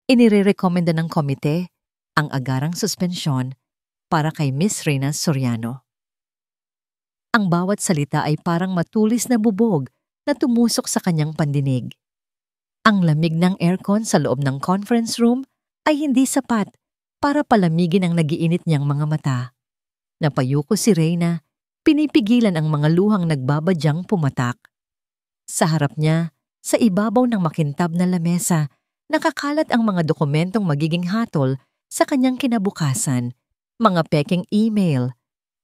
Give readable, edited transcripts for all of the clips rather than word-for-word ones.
Inirerekomenda ng komite ang agarang suspensyon para kay Miss Reyna Soriano. Ang bawat salita ay parang matulis na bubog na tumusok sa kanyang pandinig. Ang lamig ng aircon sa loob ng conference room ay hindi sapat para palamigin ang nagiinit niyang mga mata. Napayuko si Reyna, pinipigilan ang mga luhang nagbabadyang pumatak. Sa harap niya, sa ibabaw ng makintab na lamesa, nakakalat ang mga dokumentong magiging hatol sa kanyang kinabukasan, mga peking email,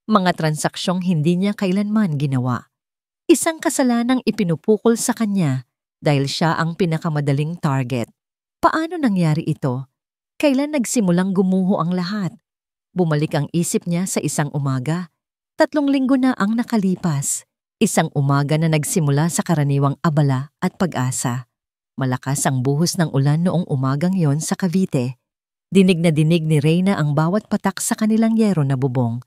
mga transaksyong hindi niya kailanman ginawa. Isang kasalanang ipinupukol sa kanya dahil siya ang pinakamadaling target. Paano nangyari ito? Kailan nagsimulang gumuho ang lahat? Bumalik ang isip niya sa isang umaga. 3 linggo na ang nakalipas. Isang umaga na nagsimula sa karaniwang abala at pag-asa. Malakas ang buhos ng ulan noong umagang yon sa Cavite. Dinig na dinig ni Reyna ang bawat patak sa kanilang yero na bubong.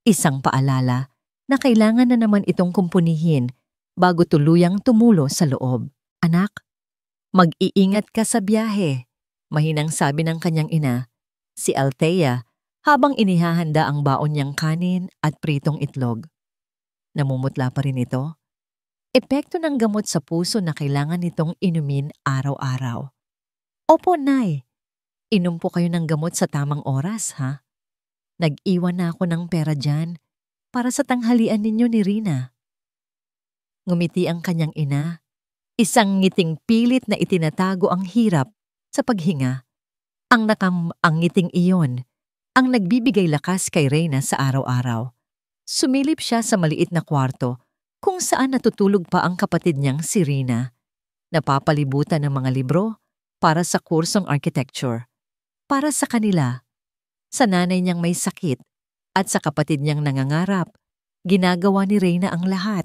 Isang paalala na kailangan na naman itong kumpunihin bago tuluyang tumulo sa loob. Anak, mag-iingat ka sa biyahe, mahinang sabi ng kanyang ina, si Althea, habang inihahanda ang baon niyang kanin at pritong itlog. Namumutla pa rin ito. Epekto ng gamot sa puso na kailangan nitong inumin araw-araw. Opo, Nay. Inom po kayo ng gamot sa tamang oras, ha? Nag-iwan na ako ng pera dyan para sa tanghalian ninyo ni Rina. Ngumiti ang kanyang ina, isang ngiting pilit na itinatago ang hirap sa paghinga. Ang ngiting iyon ang nagbibigay lakas kay Reyna sa araw-araw. Sumilip siya sa maliit na kwarto kung saan natutulog pa ang kapatid niyang si Rina. Napapalibutan ng mga libro para sa kursong architecture. Para sa kanila, sa nanay niyang may sakit at sa kapatid niyang nangangarap, ginagawa ni Reyna ang lahat.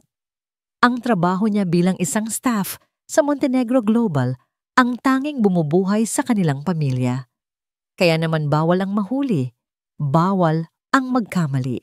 Ang trabaho niya bilang isang staff sa Montenegro Global ang tanging bumubuhay sa kanilang pamilya. Kaya naman bawal ang mahuli, bawal ang magkamali.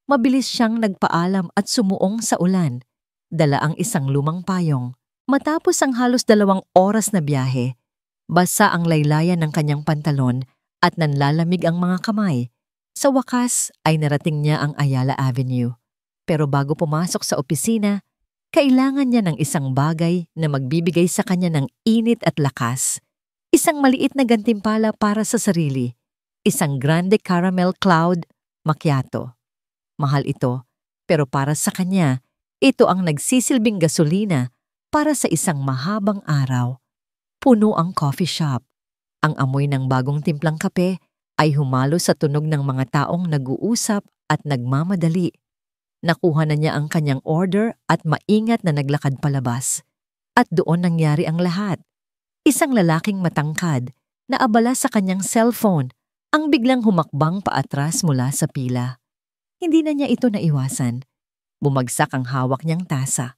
Mabilis siyang nagpaalam at sumuong sa ulan, dala ang isang lumang payong. Matapos ang halos 2 oras na biyahe, basa ang laylayan ng kanyang pantalon at nanlalamig ang mga kamay. Sa wakas ay narating niya ang Ayala Avenue. Pero bago pumasok sa opisina, kailangan niya ng isang bagay na magbibigay sa kanya ng init at lakas. Isang maliit na gantimpala para sa sarili. Isang grande caramel cloud macchiato. Mahal ito, pero para sa kanya, ito ang nagsisilbing gasolina para sa isang mahabang araw. Puno ang coffee shop. Ang amoy ng bagong timplang kape ay humalo sa tunog ng mga taong nag-uusap at nagmamadali. Nakuha na niya ang kanyang order at maingat na naglakad palabas. At doon nangyari ang lahat. Isang lalaking matangkad na abala sa kanyang cellphone ang biglang humakbang paatras mula sa pila. Hindi na niya ito naiwasan. Bumagsak ang hawak niyang tasa.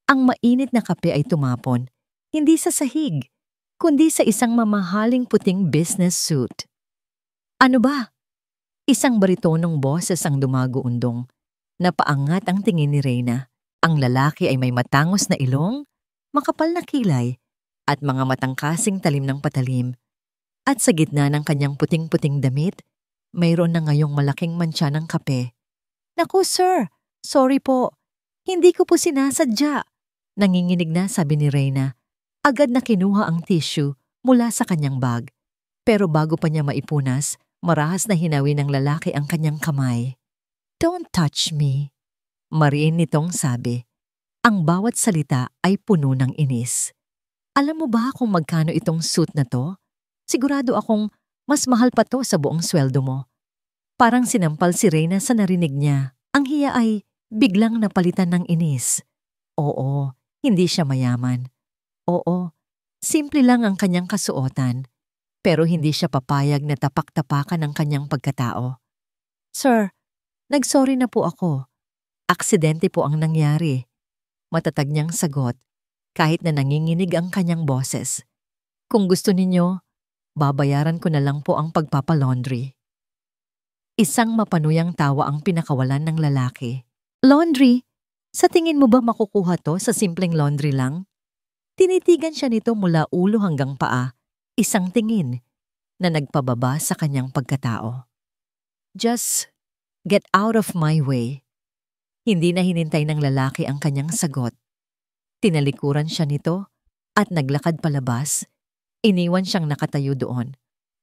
Ang mainit na kape ay tumapon, hindi sa sahig, kundi sa isang mamahaling puting business suit. Ano ba? Isang baritonong boses ang dumago-undong. Napaangat ang tingin ni Reyna. Ang lalaki ay may matangos na ilong, makapal na kilay, at mga matangkasing talim ng patalim. At sa gitna ng kanyang puting-puting damit, mayroon na ngayong malaking mantsa ng kape. Naku, sir! Sorry po. Hindi ko po sinasadya. Nanginginig na sabi ni Reyna. Agad na kinuha ang tissue mula sa kanyang bag. Pero bago pa niya maipunas, marahas na hinawi ng lalaki ang kanyang kamay. Don't touch me. Mariin nitong sabi. Ang bawat salita ay puno ng inis. Alam mo ba kung magkano itong suit na to? Sigurado akong mas mahal pa to sa buong sweldo mo. Parang sinampal si Reyna sa narinig niya. Ang hiya ay biglang napalitan ng inis. Oo, hindi siya mayaman. Oo, simple lang ang kanyang kasuotan. Pero hindi siya papayag na tapak-tapakan ang kanyang pagkatao. Sir, nagsorry na po ako. Aksidente po ang nangyari. Matatag niyang sagot kahit na nanginginig ang kanyang boses. Kung gusto ninyo, babayaran ko na lang po ang pagpapalaundry. Isang mapanuyang tawa ang pinakawalan ng lalaki. Laundry? Sa tingin mo ba makukuha to sa simpleng laundry lang? Tinitigan siya nito mula ulo hanggang paa. Isang tingin na nagpababa sa kanyang pagkatao. Just get out of my way. Hindi na hinintay ng lalaki ang kanyang sagot. Tinalikuran siya nito at naglakad palabas. Iniwan siyang nakatayo doon.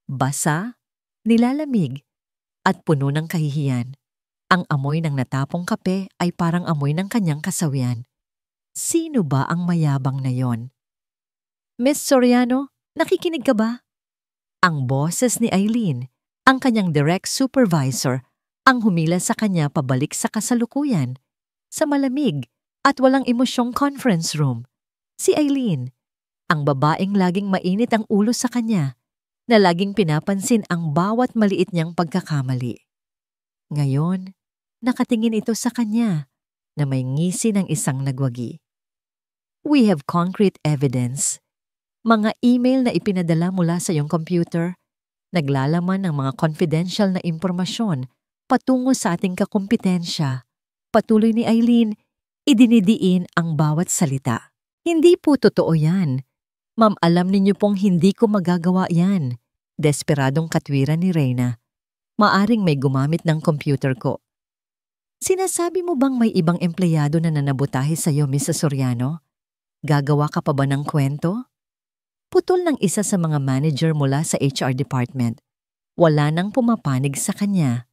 Basa, nilalamig, at puno ng kahihiyan. Ang amoy ng natapong kape ay parang amoy ng kanyang kasawian. Sino ba ang mayabang na yon? Miss Soriano, nakikinig ka ba? Ang boses ni Eileen, ang kanyang direct supervisor, ang humila sa kanya pabalik sa kasalukuyan, sa malamig at walang emosyong conference room. Si Eileen, ang babaeng laging mainit ang ulo sa kanya, na laging pinapansin ang bawat maliit niyang pagkakamali. Ngayon, nakatingin ito sa kanya na may ngisi ng isang nagwagi. We have concrete evidence. Mga email na ipinadala mula sa iyong computer, naglalaman ng mga confidential na impormasyon patungo sa ating kakumpetensya. Patuloy ni Eileen, idinidiin ang bawat salita. Hindi po totoo yan. Ma'am, alam ninyo pong hindi ko magagawa yan. Desperadong katwiran ni Reyna. Maaring may gumamit ng computer ko. Sinasabi mo bang may ibang empleyado na nanabutahe sa iyo, Mrs. Soriano? Gagawa ka pa ba ng kwento? Putol ng isa sa mga manager mula sa HR department. Wala nang pumapanig sa kanya.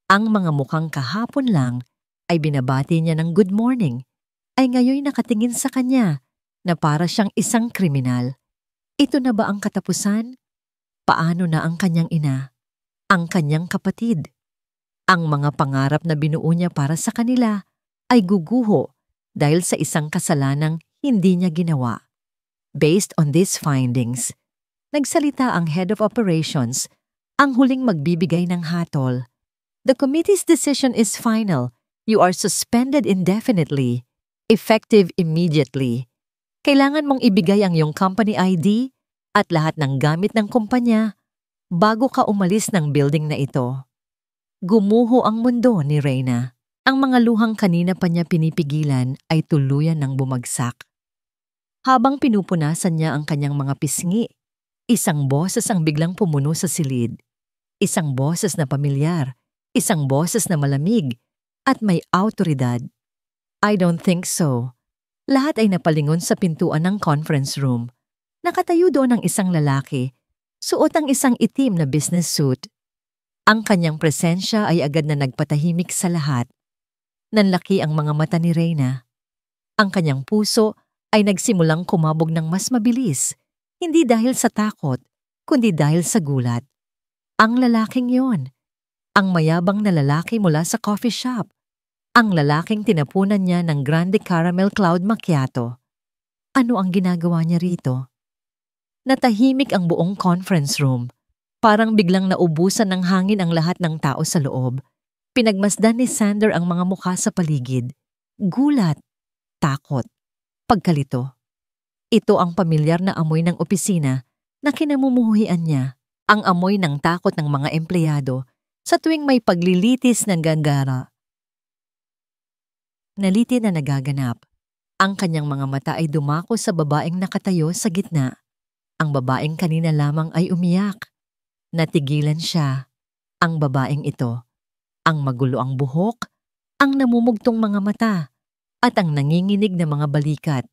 Ang mga mukhang kahapon lang ay binabati niya ng good morning, ay ngayon nakatingin sa kanya na para siyang isang kriminal. Ito na ba ang katapusan? Paano na ang kanyang ina? Ang kanyang kapatid? Ang mga pangarap na binuo niya para sa kanila ay guguho dahil sa isang kasalanang hindi niya ginawa. Based on these findings, nagsalita ang head of operations, ang huling magbibigay ng hatol. The committee's decision is final. You are suspended indefinitely, effective immediately. Kailangan mong ibigay ang iyong company ID at lahat ng gamit ng kumpanya bago ka umalis ng building na ito. Gumuho ang mundo ni Reyna. Ang mga luhang kanina pa niya pinipigilan ay tuluyan ng bumagsak. Habang pinupunasan niya ang kanyang mga pisngi, isang boses ang biglang pumuno sa silid. Isang boses na pamilyar, isang boses na malamig, at may awtoridad. I don't think so. Lahat ay napalingon sa pintuan ng conference room. Nakatayo doon ang isang lalaki, suot ang isang itim na business suit. Ang kanyang presensya ay agad na nagpatahimik sa lahat. Nanlaki ang mga mata ni Reyna. Ang kanyang puso ay nagsimulang kumabog ng mas mabilis, hindi dahil sa takot, kundi dahil sa gulat. Ang lalaking yon, ang mayabang na lalaki mula sa coffee shop. Ang lalaking tinapunan niya ng Grande Caramel Cloud Macchiato. Ano ang ginagawa niya rito? Natahimik ang buong conference room. Parang biglang naubusan ng hangin ang lahat ng tao sa loob. Pinagmasdan ni Sander ang mga mukha sa paligid. Gulat, takot, pagkalito. Ito ang pamilyar na amoy ng opisina na kinamumuhian niya. Ang amoy ng takot ng mga empleyado sa tuwing may paglilitis ng gagara. Naliti na nagaganap. Ang kanyang mga mata ay dumako sa babaeng nakatayo sa gitna. Ang babaeng kanina lamang ay umiyak. Natigilan siya. Ang babaeng ito. Ang magulo ang buhok, ang namumugtong mga mata, at ang nanginginig na mga balikat.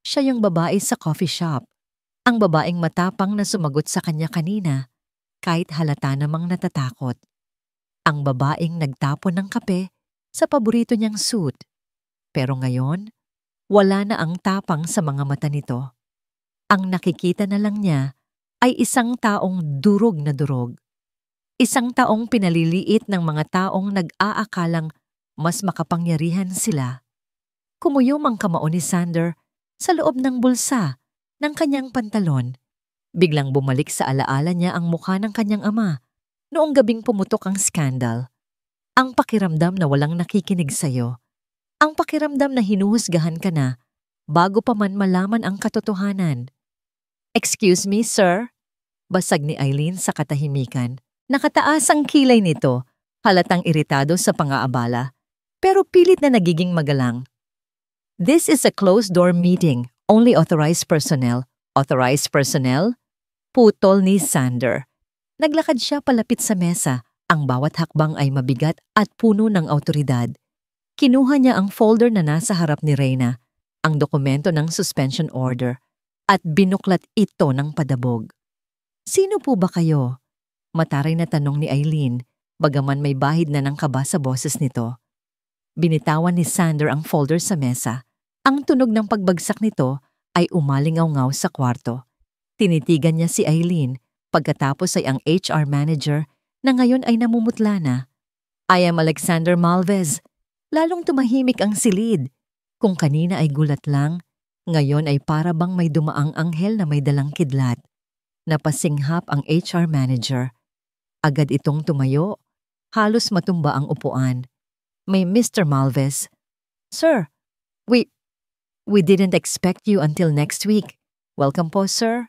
Siya yung babae sa coffee shop. Ang babaeng matapang na sumagot sa kanya kanina, kahit halata namang natatakot. Ang babaeng nagtapon ng kape sa paborito niyang suit. Pero ngayon, wala na ang tapang sa mga mata nito. Ang nakikita na lang niya ay isang taong durog na durog. Isang taong pinaliliit ng mga taong nag-aakalang mas makapangyarihan sila. Kumuyom ang kamao ni Sander sa loob ng bulsa ng kanyang pantalon. Biglang bumalik sa alaala niya ang mukha ng kanyang ama noong gabing pumutok ang skandal. Ang pakiramdam na walang nakikinig sa'yo. Ang pakiramdam na hinuhusgahan ka na bago pa man malaman ang katotohanan. Excuse me, sir? Basag ni Eileen sa katahimikan. Nakataas ang kilay nito, halatang iritado sa pang-aabala, pero pilit na nagiging magalang. This is a closed-door meeting. Only authorized personnel. Authorized personnel? Putol ni Sander. Naglakad siya palapit sa mesa. Ang bawat hakbang ay mabigat at puno ng awtoridad. Kinuha niya ang folder na nasa harap ni Reyna, ang dokumento ng suspension order, at binuklat ito ng padabog. "Sino po ba kayo?" Mataray na tanong ni Eileen, bagaman may bahid na ng kaba sa boses nito. Binitawan ni Sander ang folder sa mesa. Ang tunog ng pagbagsak nito ay umalingaw-ngaw sa kwarto. Tinitigan niya si Eileen, pagkatapos ay ang HR manager na ngayon ay namumutla na. "I am Alexander Malvez." Lalong tumahimik ang silid. Kung kanina ay gulat lang, ngayon ay para bang may dumaang anghel na may dalang kidlat. Napasinghap ang HR manager. Agad itong tumayo. Halos matumba ang upuan. May Mr. Malvez. "Sir, we didn't expect you until next week. Welcome po, sir."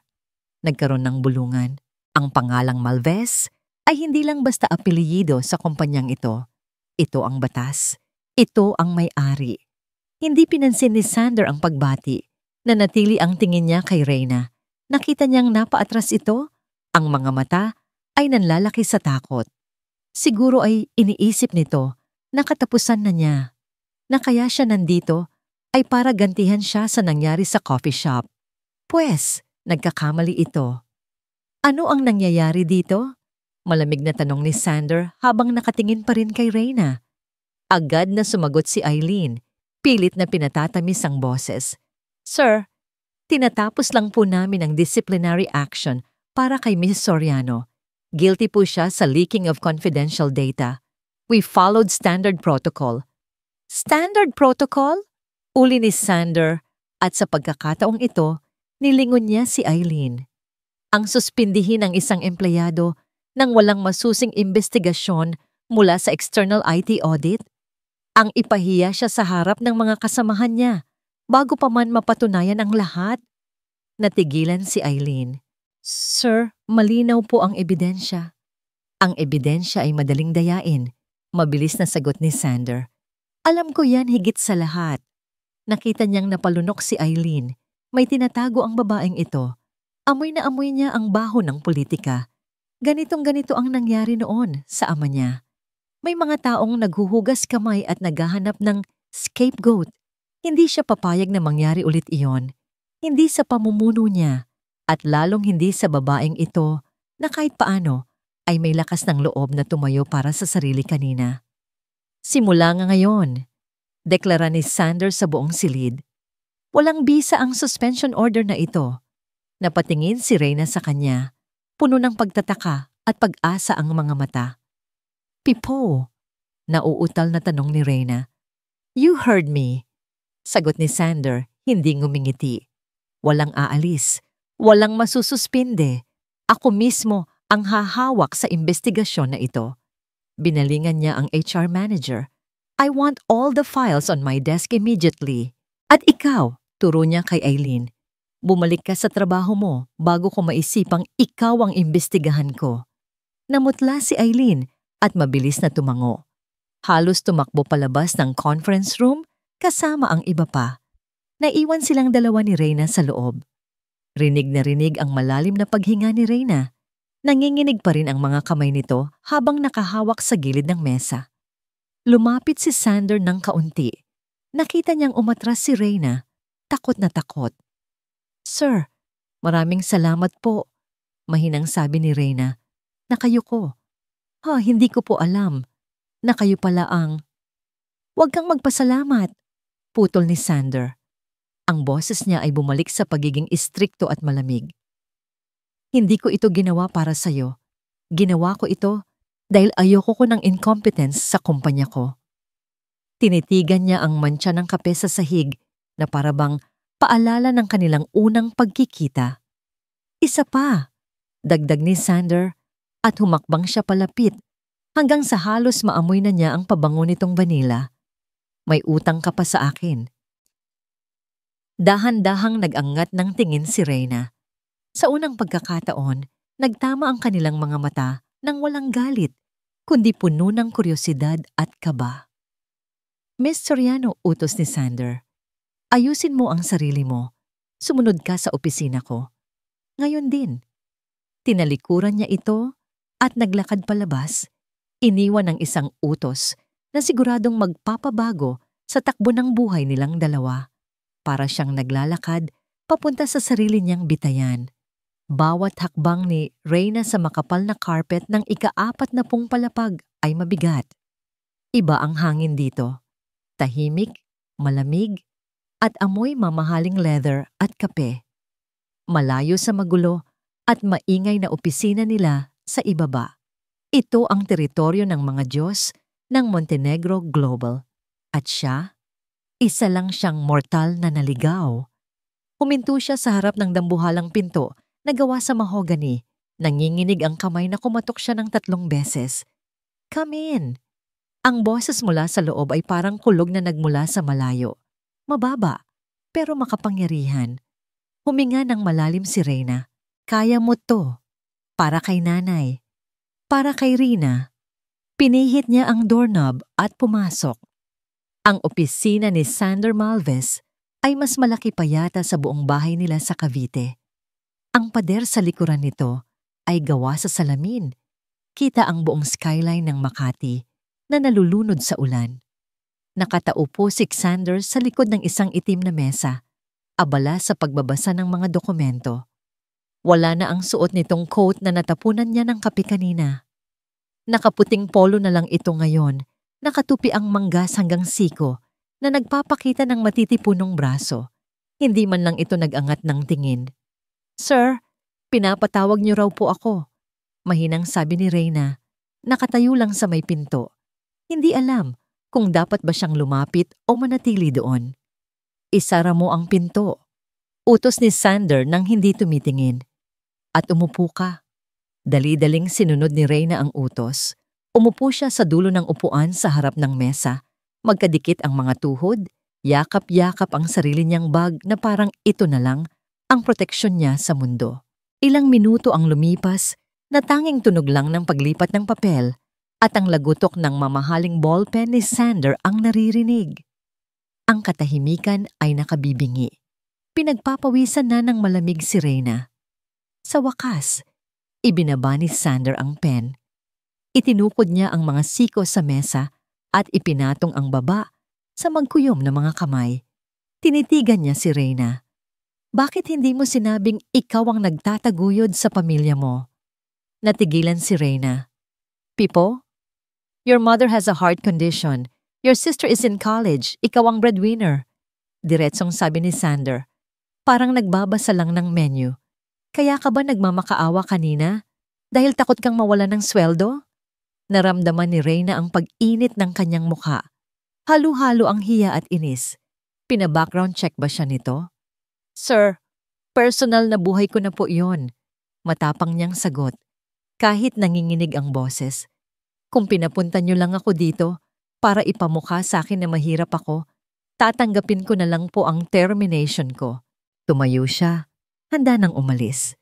Nagkaroon ng bulungan. Ang pangalang Malvez ay hindi lang basta apelyido sa kumpanyang ito. Ito ang batas. Ito ang may-ari. Hindi pinansin ni Sander ang pagbati. Nanatili ang tingin niya kay Reyna. Nakita niyang napaatras ito. Ang mga mata ay nanlalaki sa takot. Siguro ay iniisip nito na katapusan na niya. Na kaya siya nandito ay para gantihan siya sa nangyari sa coffee shop. Pwes, nagkakamali ito. "Ano ang nangyayari dito?" Malamig na tanong ni Sander habang nakatingin pa rin kay Reyna. Agad na sumagot si Eileen. Pilit na pinatatamis ang boses. "Sir, tinatapos lang po namin ang disciplinary action para kay Ms. Soriano. Guilty po siya sa leaking of confidential data. We followed standard protocol." "Standard protocol?" Uli ni Sander, at sa pagkakataong ito, nilingon niya si Eileen. Ang suspindihin ng isang empleyado nang walang masusing investigasyon mula sa external IT audit? Ang ipahiya siya sa harap ng mga kasamahan niya bago pa man mapatunayan ang lahat? Natigilan si Eileen. "Sir, malinaw po ang ebidensya." "Ang ebidensya ay madaling dayain," mabilis na sagot ni Sander. "Alam ko yan higit sa lahat." Nakita niyang napalunok si Eileen. May tinatago ang babaeng ito. Amoy na amoy niya ang baho ng politika. Ganitong-ganito ang nangyari noon sa ama niya. May mga taong naghuhugas kamay at naghahanap ng scapegoat. Hindi siya papayag na mangyari ulit iyon. Hindi sa pamumuno niya, at lalong hindi sa babaeng ito na kahit paano ay may lakas ng loob na tumayo para sa sarili kanina. "Simula nga ngayon," deklara ni Sanders sa buong silid. Walang bisa ang suspension order na ito. Napatingin si Reyna sa kanya. Puno ng pagtataka at pag-asa ang mga mata. "Pipo," nauutal na tanong ni Reyna. "You heard me," sagot ni Sander, hindi ngumingiti. "Walang aalis, walang masususpinde. Ako mismo ang hahawak sa investigasyon na ito." Binalingan niya ang HR manager. "I want all the files on my desk immediately." "At ikaw," turo niya kay Eileen, "bumalik ka sa trabaho mo bago ko maisipang ikaw ang imbestigahan ko." Namutla si Eileen at mabilis na tumango. Halos tumakbo palabas ng conference room kasama ang iba pa. Naiwan silang dalawa ni Reyna sa loob. Rinig na rinig ang malalim na paghinga ni Reyna. Nanginginig pa rin ang mga kamay nito habang nakahawak sa gilid ng mesa. Lumapit si Sander ng kaunti. Nakita niyang umatras si Reyna. Takot na takot. "Sir, maraming salamat po," mahinang sabi ni Reyna. "Nakayuko." Hindi ko po alam na kayo pala ang..." "Huwag kang magpasalamat," putol ni Sander. Ang boses niya ay bumalik sa pagiging istrikto at malamig. "Hindi ko ito ginawa para sa'yo. Ginawa ko ito dahil ayoko ko ng incompetence sa kumpanya ko." Tinitigan niya ang mantsa ng kape sa sahig na parabang paalala ng kanilang unang pagkikita. "Isa pa," dagdag ni Sander, at humakbang siya palapit hanggang sa halos maamoy na niya ang pabango nitong vanilla. "May utang ka pa sa akin." Dahan-dahang nag-angat ng tingin si Reyna. Sa unang pagkakataon, nagtama ang kanilang mga mata nang walang galit, kundi puno ng kuryosidad at kaba. "Miss Soriano," utos ni Sander, "ayusin mo ang sarili mo. Sumunod ka sa opisina ko. Ngayon din." Tinalikuran niya ito at naglakad palabas, iniwan ng isang utos na siguradong magpapabago sa takbo ng buhay nilang dalawa. Para siyang naglalakad papunta sa sarili niyang bitayan. Bawat hakbang ni Reyna sa makapal na carpet ng ika-40 palapag ay mabigat. Iba ang hangin dito. Tahimik, malamig, at amoy mamahaling leather at kape. Malayo sa magulo at maingay na opisina nila sa ibaba. Ito ang teritoryo ng mga Diyos ng Montenegro Global. At siya, isa lang siyang mortal na naligaw. Huminto siya sa harap ng dambuhalang pinto na gawa sa mahogany. Nanginginig ang kamay na kumatok siya ng 3 beses. "Come in!" Ang boses mula sa loob ay parang kulog na nagmula sa malayo. Mababa, pero makapangyarihan. Huminga ng malalim si Reyna. "Kaya mo to." Para kay nanay. Para kay Rina. Pinihit niya ang doorknob at pumasok. Ang opisina ni Sander Malves ay mas malaki pa yata sa buong bahay nila sa Cavite. Ang pader sa likuran nito ay gawa sa salamin. Kita ang buong skyline ng Makati na nalulunod sa ulan. Nakataupo si Xander sa likod ng isang itim na mesa, abala sa pagbabasa ng mga dokumento. Wala na ang suot nitong coat na natapunan niya ng kape kanina. Nakaputing polo na lang ito ngayon, nakatupi ang manggas hanggang siko na nagpapakita ng matitipunong braso. Hindi man lang ito nag-angat ng tingin. "Sir, pinapatawag niyo raw po ako." Mahinang sabi ni Reyna, nakatayo lang sa may pinto. Hindi alam kung dapat ba siyang lumapit o manatili doon. "Isara mo ang pinto." Utos ni Sander nang hindi tumitingin. "At umupo ka." Dali-daling sinunod ni Reyna ang utos. Umupo siya sa dulo ng upuan sa harap ng mesa. Magkadikit ang mga tuhod, yakap-yakap ang sarili niyang bag na parang ito na lang ang proteksyon niya sa mundo. Ilang minuto ang lumipas na tanging tunog lang ng paglipat ng papel at ang lagutok ng mamahaling ballpen ni Sander ang naririnig. Ang katahimikan ay nakabibingi. Pinagpapawisan na ng malamig si Reyna. Sa wakas, ibinaba ni Sander ang pen. Itinukod niya ang mga siko sa mesa at ipinatong ang baba sa magkuyom na mga kamay. Tinitigan niya si Reyna. "Bakit hindi mo sinabing ikaw ang nagtataguyod sa pamilya mo?" Natigilan si Reyna. "Pipo, your mother has a heart condition. Your sister is in college. Ikaw ang breadwinner." Diretsong sabi ni Sander. Parang nagbabasa lang ng menu. "Kaya ka ba nagmamakaawa kanina? Dahil takot kang mawala ng sweldo?" Naramdaman ni Reyna ang pag-init ng kanyang mukha. Halo-halo ang hiya at inis. Pina-background check ba siya nito? "Sir, personal na buhay ko na po iyon." Matapang niyang sagot. Kahit nanginginig ang boses. "Kung pinapunta niyo lang ako dito para ipamukha sa akin na mahirap ako, tatanggapin ko na lang po ang termination ko." Tumayo siya, handa nang umalis.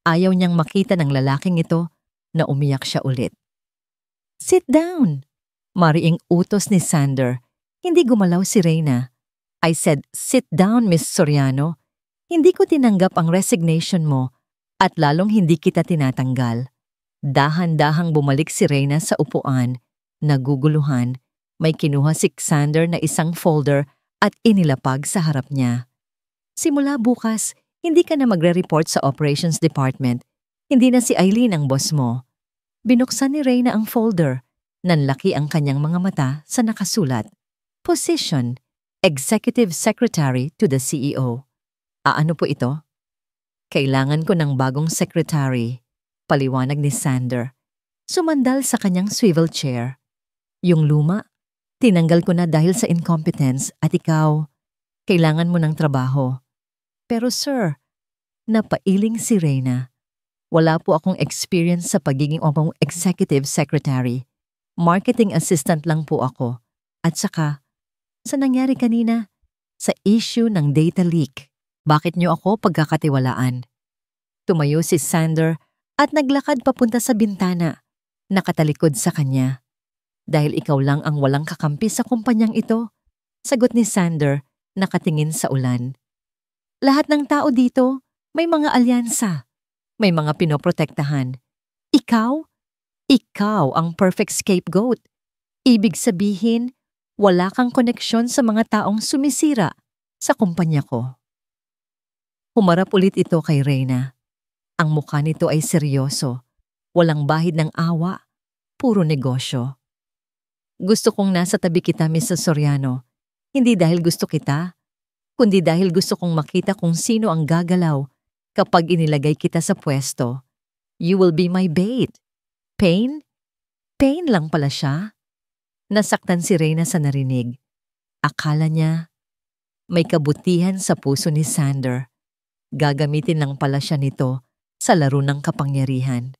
Ayaw niyang makita ng lalaking ito na umiyak siya ulit. "Sit down!" Mariing utos ni Sander. Hindi gumalaw si Reyna. "I said, sit down, Miss Soriano. Hindi ko tinanggap ang resignation mo at lalong hindi kita tinatanggal." Dahan-dahang bumalik si Reyna sa upuan. Naguguluhan. May kinuha si Xander na isang folder at inilapag sa harap niya. "Simula bukas, hindi ka na magre-report sa operations department. Hindi na si Eileen ang boss mo." Binuksan ni Reyna ang folder. Nanlaki ang kanyang mga mata sa nakasulat. Position, Executive Secretary to the CEO. Ano po ito? "Kailangan ko ng bagong secretary," paliwanag ni Sander. Sumandal sa kanyang swivel chair. "Yung luma, tinanggal ko na dahil sa incompetence at ikaw, kailangan mo ng trabaho." "Pero sir," napailing si Reyna. "Wala po akong experience sa pagiging executive secretary. Marketing assistant lang po ako. At saka, sa nangyari kanina, sa issue ng data leak, bakit niyo ako pagkakatiwalaan?" Tumayo si Sander at naglakad papunta sa bintana, nakatalikod sa kanya. "Dahil ikaw lang ang walang kakampi sa kumpanyang ito," sagot ni Sander, nakatingin sa ulan. "Lahat ng tao dito may mga alyansa. May mga pinoprotektahan. Ikaw? Ikaw ang perfect scapegoat. Ibig sabihin, wala kang koneksyon sa mga taong sumisira sa kumpanya ko. Humarap ulit ito kay Reyna. Ang mukha nito ay seryoso. Walang bahid ng awa. Puro negosyo. Gusto kong nasa tabi kita, Mrs. Soriano. Hindi dahil gusto kita, kundi dahil gusto kong makita kung sino ang gagalaw kapag inilagay kita sa pwesto. You will be my bait. Pain? Pain lang pala siya. Nasaktan si Reyna sa narinig. Akala niya, may kabutihan sa puso ni Sander. Gagamitin lang pala siya nito sa laro ng kapangyarihan.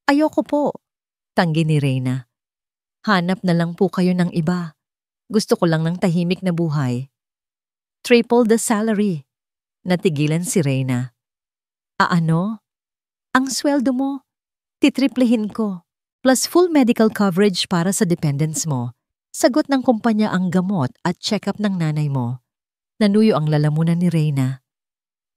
Ayoko po, tanggi ni Reyna. Hanap na lang po kayo ng iba. Gusto ko lang ng tahimik na buhay. Triple the salary. Natigilan si Reyna. Ano? Ang sweldo mo? Titriplihin ko. Plus full medical coverage para sa dependents mo. Sagot ng kumpanya ang gamot at check-up ng nanay mo. Nanuyo ang lalamunan ni Reyna.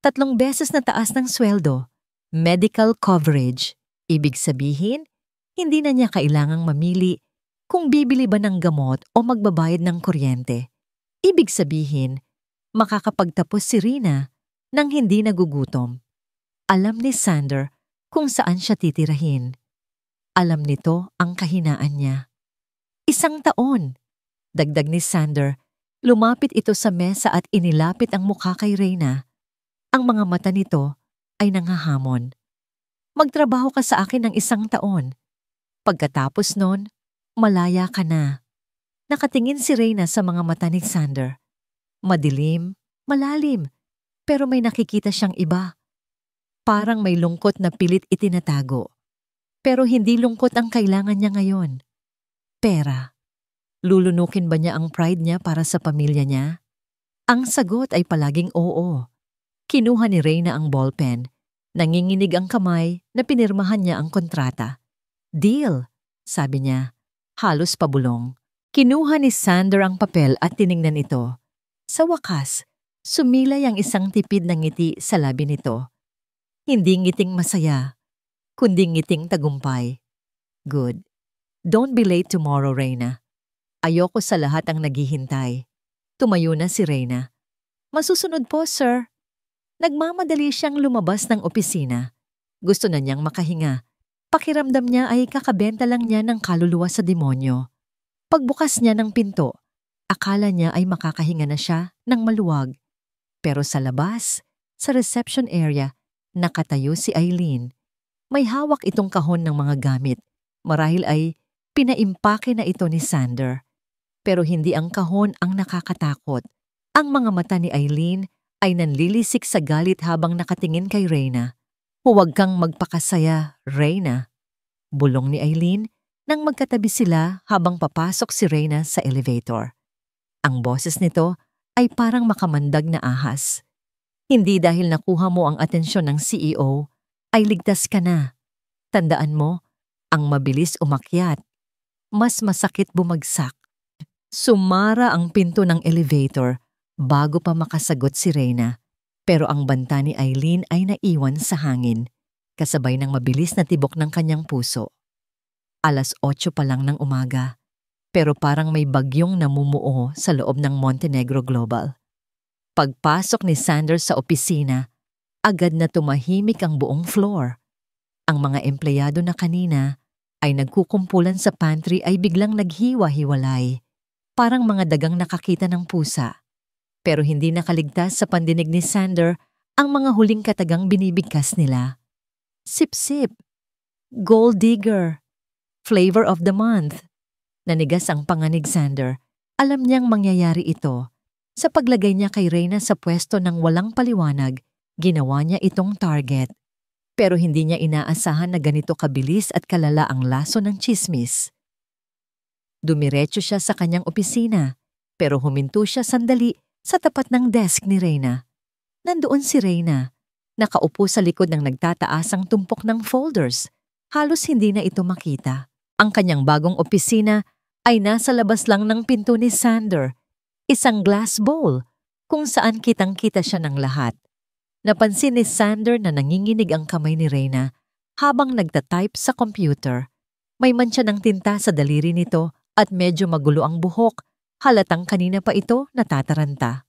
3 beses na taas ng sweldo. Medical coverage. Ibig sabihin, hindi na niya kailangang mamili kung bibili ba ng gamot o magbabayad ng kuryente. Ibig sabihin, makakapagtapos si Reyna nang hindi nagugutom. Alam ni Sander kung saan siya titirahin. Alam nito ang kahinaan niya. 1 taon. Dagdag ni Sander, lumapit ito sa mesa at inilapit ang mukha kay Reyna. Ang mga mata nito ay nanghahamon. Magtrabaho ka sa akin ng 1 taon. Pagkatapos nun, malaya ka na. Nakatingin si Reyna sa mga mata ni Sander. Madilim, malalim, pero may nakikita siyang iba. Parang may lungkot na pilit itinatago. Pero hindi lungkot ang kailangan niya ngayon. Pera. Lulunukin ba niya ang pride niya para sa pamilya niya? Ang sagot ay palaging oo. Kinuha ni Reyna ang ballpen. Nanginginig ang kamay na pinirmahan niya ang kontrata. Deal, sabi niya. Halos pabulong. Kinuha ni Sander ang papel at tiningnan ito. Sa wakas, sumilay ang isang tipid na ngiti sa labi nito. Hindi ngiting masaya, kundi ngiting tagumpay. Good. Don't be late tomorrow, Reyna. Ayoko sa lahat ang naghihintay. Tumayo na si Reyna. Masusunod po, sir. Nagmamadali siyang lumabas ng opisina. Gusto na niyang makahinga. Pakiramdam niya ay kakabenta lang niya ng kaluluwa sa demonyo. Pagbukas niya ng pinto, akala niya ay makakahinga na siya ng maluwag. Pero sa labas, sa reception area, nakatayo si Eileen. May hawak itong kahon ng mga gamit. Marahil ay pinaimpake na ito ni Sander. Pero hindi ang kahon ang nakakatakot. Ang mga mata ni Eileen ay nanlilisik sa galit habang nakatingin kay Reyna. Huwag kang magpakasaya, Reyna. Bulong ni Eileen nang magkatabi sila habang papasok si Reyna sa elevator. Ang boses nito ay parang makamandag na ahas. Hindi dahil nakuha mo ang atensyon ng CEO, ay ligtas ka na. Tandaan mo, ang mabilis umakyat, mas masakit bumagsak. Sumara ang pinto ng elevator bago pa makasagot si Reyna. Pero ang banta ni Eileen ay naiwan sa hangin, kasabay ng mabilis na tibok ng kanyang puso. 8:00 pa lang ng umaga, pero parang may bagyong namumuo sa loob ng Montenegro Global. Pagpasok ni Sanders sa opisina, agad na tumahimik ang buong floor. Ang mga empleyado na kanina ay nagkukumpulan sa pantry ay biglang naghiwa-hiwalay, parang mga dagang nakakita ng pusa. Pero hindi nakaligtas sa pandinig ni Sander ang mga huling katagang binibigkas nila. Sip-sip, gold digger, flavor of the month. Nanigas ang panga ni Sander. Alam niyang mangyayari ito. Sa paglagay niya kay Reyna sa pwesto ng walang paliwanag, ginawa niya itong target. Pero hindi niya inaasahan na ganito kabilis at kalala ang laso ng tsismis. Dumiretso siya sa kanyang opisina, pero huminto siya sandali sa tapat ng desk ni Reyna. Nandoon si Reyna, nakaupo sa likod ng nagtataasang tumpok ng folders. Halos hindi na ito makita. Ang kanyang bagong opisina ay nasa labas lang ng pinto ni Sander, isang glass bowl kung saan kitang-kita siya ng lahat. Napansin ni Sander na nanginginig ang kamay ni Reyna habang nagtatype sa computer. May mantsa ng tinta sa daliri nito at medyo magulo ang buhok. Halatang kanina pa ito natataranta.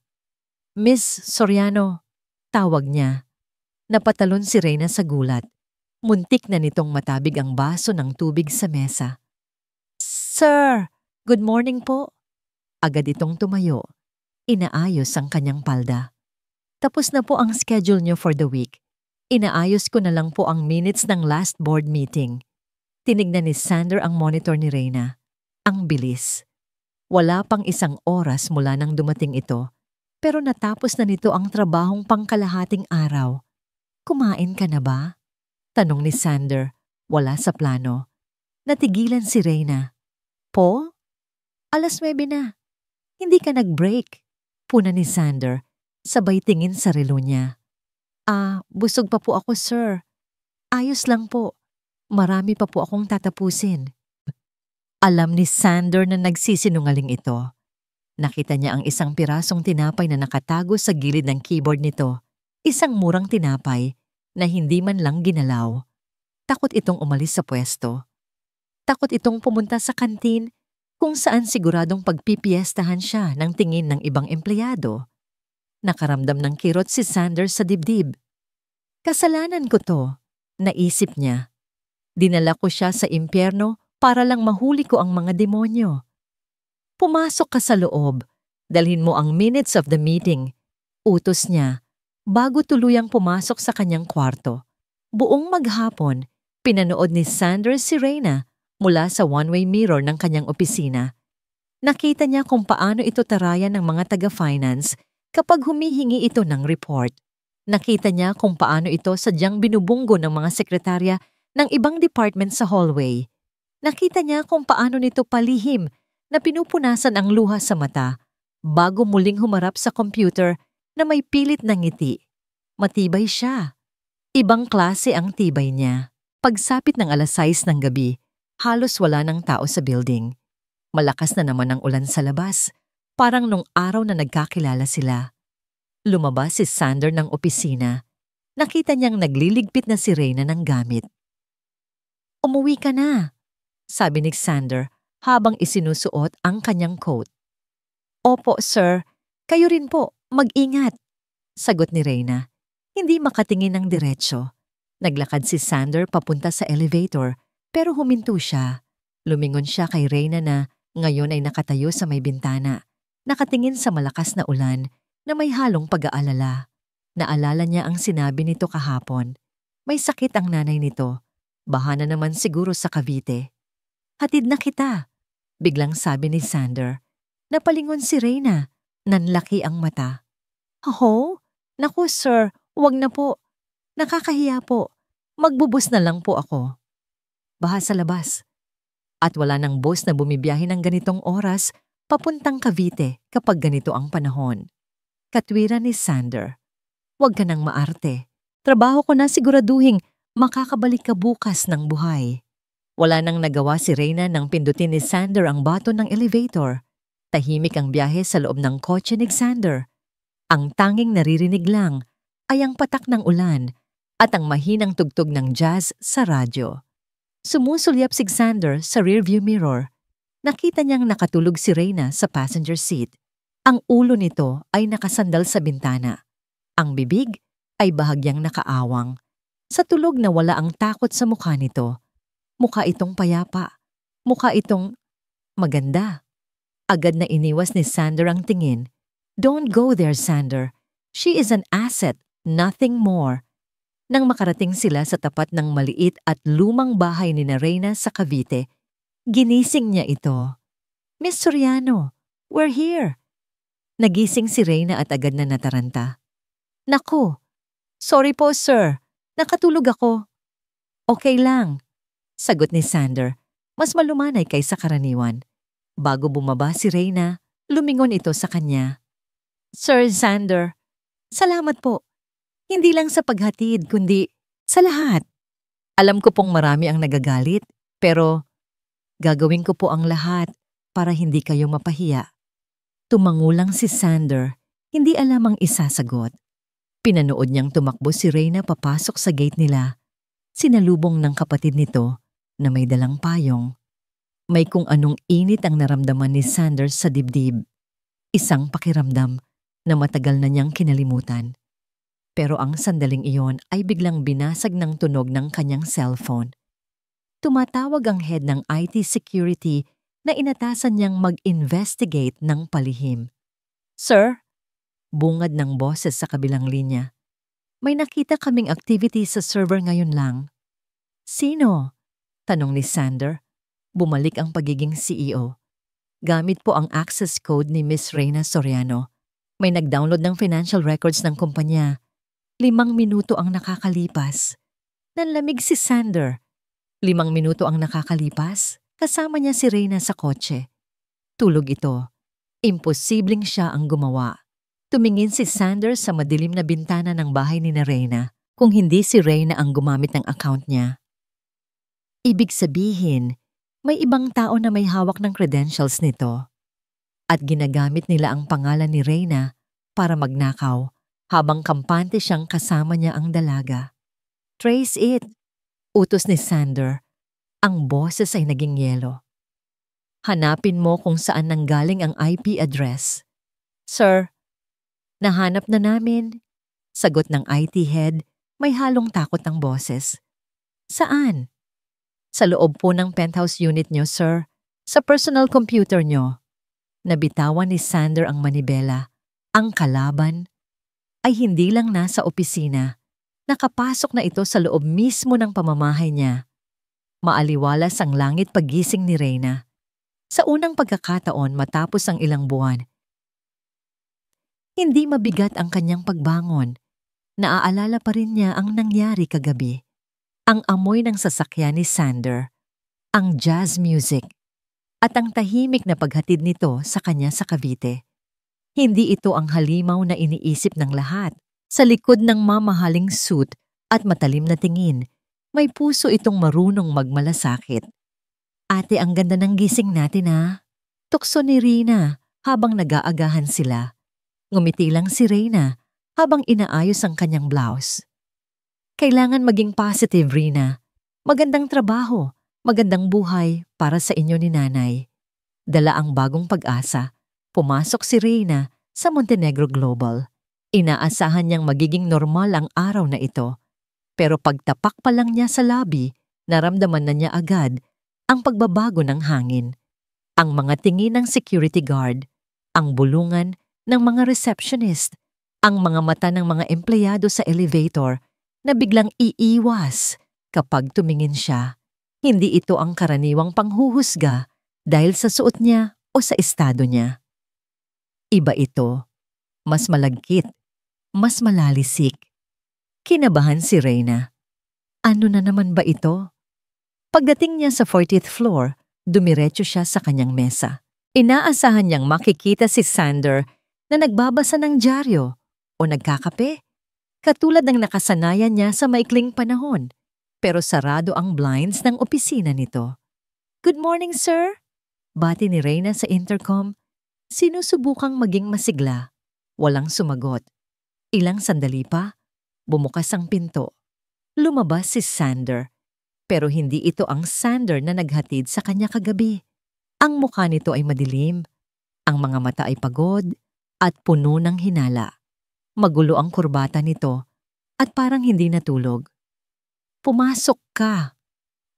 "Miss Soriano," tawag niya. Napatalon si Reyna sa gulat. Muntik na nitong matabig ang baso ng tubig sa mesa. "Sir, good morning po." Agad itong tumayo. Inaayos ang kanyang palda. "Tapos na po ang schedule niyo for the week. Inaayos ko na lang po ang minutes ng last board meeting." Tinignan ni Sander ang monitor ni Reyna. Ang bilis. Wala pang 1 oras mula nang dumating ito, pero natapos na nito ang trabahong pangkalahating araw. "Kumain ka na ba?" Tanong ni Sander. Wala sa plano. Natigilan si Reyna. "Po? 9:00 na. Hindi ka nag-break?" Puna ni Sander. Sabay tingin sa relo niya. Busog pa po ako, sir. Ayos lang po. Marami pa po akong tatapusin." Alam ni Sander na nagsisinungaling ito. Nakita niya ang isang pirasong tinapay na nakatago sa gilid ng keyboard nito. Isang murang tinapay na hindi man lang ginalaw. Takot itong umalis sa pwesto. Takot itong pumunta sa kantin kung saan siguradong pagpipiestahan siya ng tingin ng ibang empleyado. Nakaramdam ng kirot si Sander sa dibdib. "Kasalanan ko to," naisip niya. "Dinala ko siya sa impyerno para lang mahuli ko ang mga demonyo." "Pumasok ka sa loob. Dalhin mo ang minutes of the meeting," utos niya, bago tuluyang pumasok sa kanyang kwarto. Buong maghapon, pinanood ni Sander si Reyna mula sa one-way mirror ng kanyang opisina. Nakita niya kung paano ito tarayan ng mga taga-finance kapag humihingi ito ng report. Nakita niya kung paano ito sadyang binubunggo ng mga sekretarya ng ibang department sa hallway. Nakita niya kung paano nito palihim na pinupunasan ang luha sa mata bago muling humarap sa computer na may pilit na ngiti. Matibay siya. Ibang klase ang tibay niya. Pagsapit ng 6:00 ng gabi, halos wala ng tao sa building. Malakas na naman ang ulan sa labas, parang nung araw na nagkakilala sila. Lumabas si Sander ng opisina. Nakita niyang nagliligpit na si Reyna ng gamit. "Umuwi ka na," sabi ni Sander habang isinusuot ang kanyang coat. "Opo, sir. Kayo rin po. Mag-ingat," sagot ni Reyna. Hindi makatingin ng diretsyo. Naglakad si Sander papunta sa elevator pero huminto siya. Lumingon siya kay Reyna na ngayon ay nakatayo sa may bintana. Nakatingin sa malakas na ulan na may halong pag-aalala. Naalala niya ang sinabi nito kahapon. May sakit ang nanay nito. Baha na naman siguro sa Cavite. "Hatid na kita," biglang sabi ni Sander. Napalingon si Reyna. Nanlaki ang mata. "Ho? Naku sir, wag na po. Nakakahiya po. Magbubus na lang po ako." Baha sa labas. At wala nang bus na bumibiyahe ng ganitong oras papuntang Cavite kapag ganito ang panahon. Katwiran ni Sander. "Wag ka nang maarte. Trabaho ko na siguraduhing makakabalik ka bukas ng buhay." Wala nang nagawa si Reyna nang pindutin ni Sander ang button ng elevator. Tahimik ang biyahe sa loob ng kotse ni Sander. Ang tanging naririnig lang ay ang patak ng ulan at ang mahinang tugtog ng jazz sa radyo. Sumusulyap si Sander sa rearview mirror. Nakita niyang nakatulog si Reyna sa passenger seat. Ang ulo nito ay nakasandal sa bintana. Ang bibig ay bahagyang nakaawang. Sa tulog na wala ang takot sa mukha nito. Mukha itong payapa. Mukha itong maganda. Agad na iniwas ni Sander ang tingin. "Don't go there, Sander. She is an asset, nothing more." Nang makarating sila sa tapat ng maliit at lumang bahay ni Reyna sa Cavite, ginising niya ito. "Miss Soriano, we're here." Nagising si Reyna at agad na nataranta. "Naku, sorry po sir, nakatulog ako." "Okay lang," sagot ni Sander, mas malumanay kaysa karaniwan. Bago bumaba si Reyna, lumingon ito sa kanya. "Sir Sander, salamat po. Hindi lang sa paghatid, kundi sa lahat. Alam ko pong marami ang nagagalit, pero gagawin ko po ang lahat para hindi kayo mapahiya." Tumangulang si Sander, hindi alam ang isasagot. Pinanood niyang tumakbo si Reyna papasok sa gate nila. Sinalubong ng kapatid nito na may dalang payong. May kung anong init ang naramdaman ni Sanders sa dibdib. Isang pakiramdam na matagal na niyang kinalimutan. Pero ang sandaling iyon ay biglang binasag ng tunog ng kanyang cellphone. Tumatawag ang head ng IT security na inatasan niyang mag-investigate ng palihim. "Sir?" Bungad ng boses sa kabilang linya. "May nakita kaming activity sa server ngayon lang." "Sino?" tanong ni Sander. Bumalik ang pagiging CEO. "Gamit po ang access code ni Miss Reyna Soriano. May nag-download ng financial records ng kumpanya. 5 minuto ang nakakalipas." Nanlamig si Sander. 5 minuto ang nakakalipas, kasama niya si Reyna sa kotse. Tulog ito. Imposibleng siya ang gumawa. Tumingin si Sander sa madilim na bintana ng bahay ni Reyna kung hindi si Reyna ang gumamit ng account niya. Ibig sabihin, may ibang tao na may hawak ng credentials nito. At ginagamit nila ang pangalan ni Reyna para magnakaw habang kampante siyang kasama niya ang dalaga. "Trace it," utos ni Sander. Ang boses ay naging yelo. "Hanapin mo kung saan nanggaling ang IP address." "Sir, nahanap na namin." Sagot ng IT head, may halong takot ang boses. "Saan?" "Sa loob po ng penthouse unit nyo, sir. Sa personal computer nyo." Nabitawan ni Sander ang manibela. Ang kalaban ay hindi lang nasa opisina. Nakapasok na ito sa loob mismo ng pamamahay niya. Maaliwalas ang langit paggising ni Reyna. Sa unang pagkakataon matapos ang ilang buwan, hindi mabigat ang kanyang pagbangon. Naaalala pa rin niya ang nangyari kagabi. Ang amoy ng sasakyan ni Sander, ang jazz music, at ang tahimik na paghatid nito sa kanya sa Cavite. Hindi ito ang halimaw na iniisip ng lahat. Sa likod ng mamahaling suit at matalim na tingin, may puso itong marunong magmalasakit. "Ate, ang ganda ng gising natin ha." Tukso ni Reyna habang nag-aagahan sila. Ngumiti lang si Reyna habang inaayos ang kanyang blouse. "Kailangan maging positive, Reyna. Magandang trabaho, magandang buhay para sa inyo ni nanay." Dala ang bagong pag-asa. Pumasok si Reyna sa Montenegro Global. Inaasahan niyang magiging normal ang araw na ito. Pero pagtapak pa lang niya sa lobby, naramdaman na niya agad ang pagbabago ng hangin. Ang mga tingin ng security guard, ang bulungan ng mga receptionist, ang mga mata ng mga empleyado sa elevator na biglang iiwas kapag tumingin siya. Hindi ito ang karaniwang panghuhusga dahil sa suot niya o sa estado niya. Iba ito. Mas malagkit. Mas malalisik. Kinabahan si Reyna. Ano na naman ba ito? Pagdating niya sa 40th floor, dumiretso siya sa kanyang mesa. Inaasahan niyang makikita si Sander na nagbabasa ng dyaryo o nagkakape, katulad ng nakasanayan niya sa maikling panahon. Pero sarado ang blinds ng opisina nito. "Good morning, sir." Bati ni Reyna sa intercom. Sinusubukang maging masigla. Walang sumagot. Ilang sandali pa, bumukas ang pinto. Lumabas si Sander. Pero hindi ito ang Sander na naghatid sa kanya kagabi. Ang mukha nito ay madilim. Ang mga mata ay pagod at puno ng hinala. Magulo ang kurbata nito at parang hindi natulog. "Pumasok ka."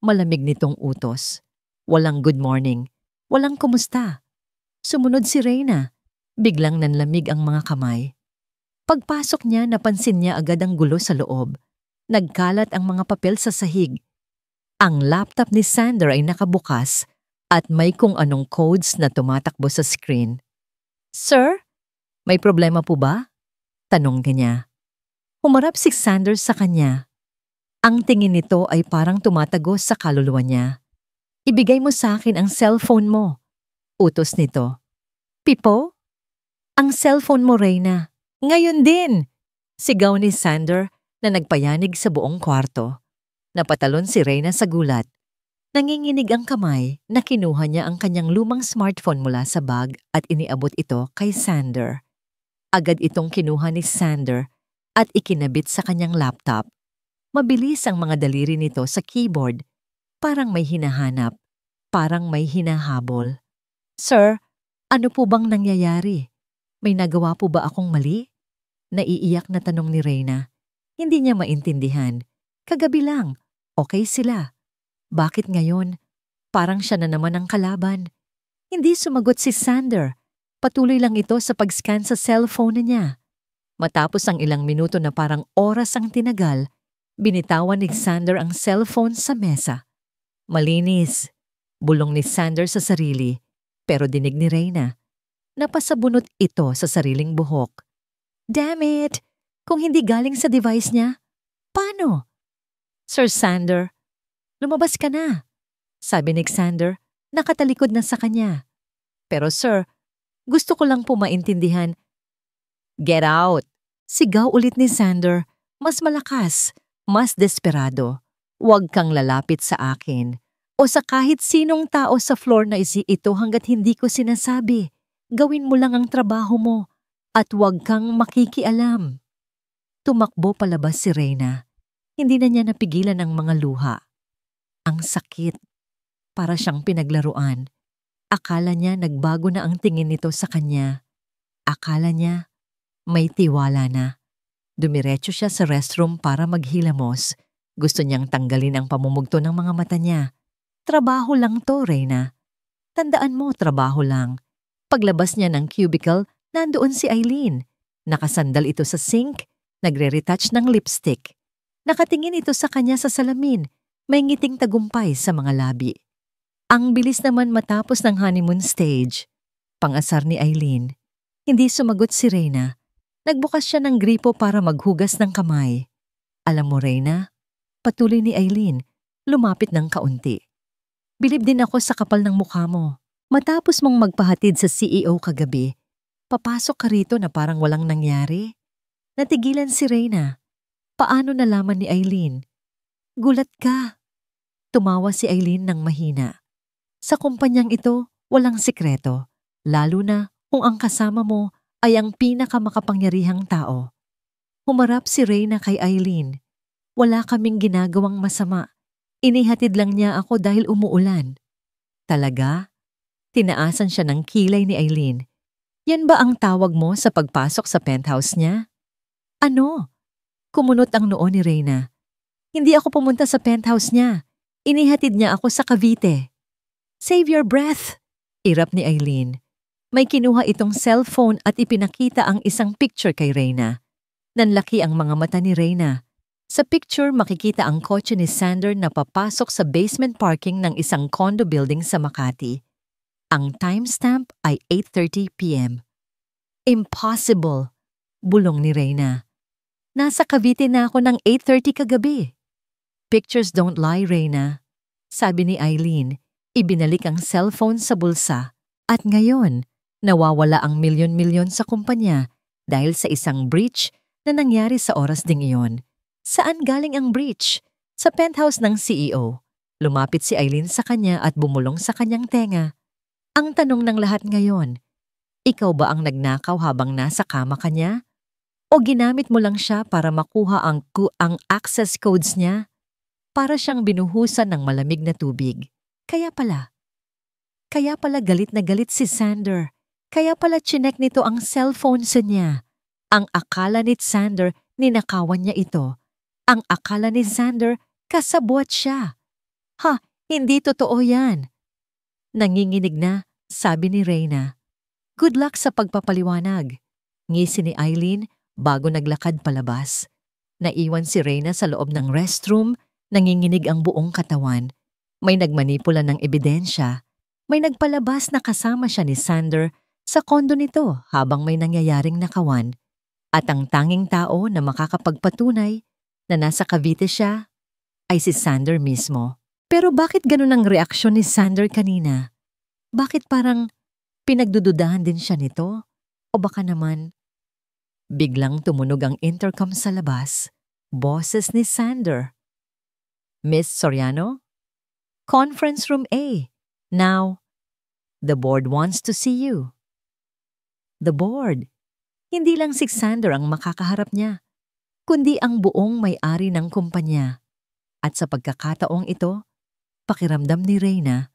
Malamig nitong utos. Walang good morning. Walang kumusta. Sumunod si Reyna. Biglang nanlamig ang mga kamay. Pagpasok niya, napansin niya agad ang gulo sa loob. Nagkalat ang mga papel sa sahig. Ang laptop ni Sander ay nakabukas at may kung anong codes na tumatakbo sa screen. "Sir, may problema po ba?" Tanong niya. Humarap si Sander sa kanya. Ang tingin nito ay parang tumatagos sa kaluluwa niya. "Ibigay mo sa akin ang cellphone mo." Utos nito. "Pipo? Ang cellphone mo, Reyna." "Ngayon din!" Sigaw ni Sander na nagpayanig sa buong kwarto. Napatalon si Reyna sa gulat. Nanginginig ang kamay na kinuha niya ang kanyang lumang smartphone mula sa bag at iniabot ito kay Sander. Agad itong kinuha ni Sander at ikinabit sa kanyang laptop. Mabilis ang mga daliri nito sa keyboard. Parang may hinahanap, parang may hinahabol. "Sir, ano po bang nangyayari? May nagawa po ba akong mali?" Naiiyak na tanong ni Reyna. Hindi niya maintindihan. Kagabi lang, okay sila. Bakit ngayon? Parang siya na naman ang kalaban. Hindi sumagot si Sander. Patuloy lang ito sa pag-scan sa cellphone niya. Matapos ang ilang minuto na parang oras ang tinagal, binitawan ni Sander ang cellphone sa mesa. Malinis. Bulong ni Sander sa sarili, pero dinig ni Reyna. Napasabunot ito sa sariling buhok. Damn it! Kung hindi galing sa device niya, paano? Sir Sander, lumabas ka na. Sabi ni Sander, nakatalikod na sa kanya. Pero sir, gusto ko lang po maintindihan. Get out! Sigaw ulit ni Sander, mas malakas, mas desperado. Huwag kang lalapit sa akin o sa kahit sinong tao sa floor na ito hanggat hindi ko sinasabi. Gawin mo lang ang trabaho mo at huwag kang makikialam. Tumakbo palabas si Reyna. Hindi na niya napigilan ang mga luha. Ang sakit. Para siyang pinaglaruan. Akala niya nagbago na ang tingin nito sa kanya. Akala niya may tiwala na. Dumiretso siya sa restroom para maghilamos. Gusto niyang tanggalin ang pamumugto ng mga mata niya. Trabaho lang to, Reyna. Tandaan mo, trabaho lang. Paglabas niya ng cubicle, nandoon si Eileen. Nakasandal ito sa sink, nagre-retouch ng lipstick. Nakatingin ito sa kanya sa salamin, may ngiting tagumpay sa mga labi. Ang bilis naman matapos ng honeymoon stage. Pangasar ni Eileen. Hindi sumagot si Reyna. Nagbukas siya ng gripo para maghugas ng kamay. Alam mo, Reyna, patuloy ni Eileen, lumapit ng kaunti. Bilib din ako sa kapal ng mukha mo. Matapos mong magpahatid sa CEO kagabi, papasok ka rito na parang walang nangyari? Natigilan si Reyna. Paano nalaman ni Eileen? Gulat ka. Tumawa si Eileen ng mahina. Sa kumpanyang ito, walang sikreto, lalo na kung ang kasama mo ay ang pinakamakapangyarihang tao. Humarap si Reyna kay Eileen. Wala kaming ginagawang masama. Inihatid lang niya ako dahil umuulan. Talaga? Tinaasan siya ng kilay ni Eileen. Yan ba ang tawag mo sa pagpasok sa penthouse niya? Ano? Kumunot ang noo ni Reyna. Hindi ako pumunta sa penthouse niya. Inihatid niya ako sa Cavite. Save your breath! Irap ni Eileen. May kinuha itong cellphone at ipinakita ang isang picture kay Reyna. Nanlaki ang mga mata ni Reyna. Sa picture makikita ang kotse ni Sander na papasok sa basement parking ng isang condo building sa Makati. Ang timestamp ay 8:30 p.m. Impossible! Bulong ni Reyna. Nasa Cavite na ako ng 8:30 kagabi. Pictures don't lie, Reyna. Sabi ni Eileen, ibinalik ang cellphone sa bulsa. At ngayon, nawawala ang milyon-milyon sa kumpanya dahil sa isang breach na nangyari sa oras ding iyon. Saan galing ang breach? Sa penthouse ng CEO. Lumapit si Eileen sa kanya at bumulong sa kanyang tenga. Ang tanong ng lahat ngayon, ikaw ba ang nagnakaw habang nasa kama ka niya? O ginamit mo lang siya para makuha ang access codes niya? Para siyang binuhusan ng malamig na tubig. Kaya pala galit na galit si Sander. Kaya pala chinek nito ang cellphone sa niya. Ang akala ni Sander, ninakawan niya ito. Ang akala ni Sander, kasabwat siya. Ha, hindi totoo yan. Nanginginig na, sabi ni Reyna. Good luck sa pagpapaliwanag. Ngisi ni Eileen bago naglakad palabas. Naiwan si Reyna sa loob ng restroom, nanginginig ang buong katawan. May nagmanipula ng ebidensya. May nagpalabas na kasama siya ni Sander sa kondo nito habang may nangyayaring nakawan. At ang tanging tao na makakapagpatunay na nasa Cavite siya ay si Sander mismo. Pero bakit ganun ang reaksyon ni Sander kanina? Bakit parang pinagdududahan din siya nito? O baka naman, biglang tumunog ang intercom sa labas. Boses ni Sander. Miss Soriano? Conference room A. Now, the board wants to see you. The board. Hindi lang si Sander ang makakaharap niya. kundi ang buong may-ari ng kumpanya. At sa pagkakataong ito, pakiramdam ni Reyna,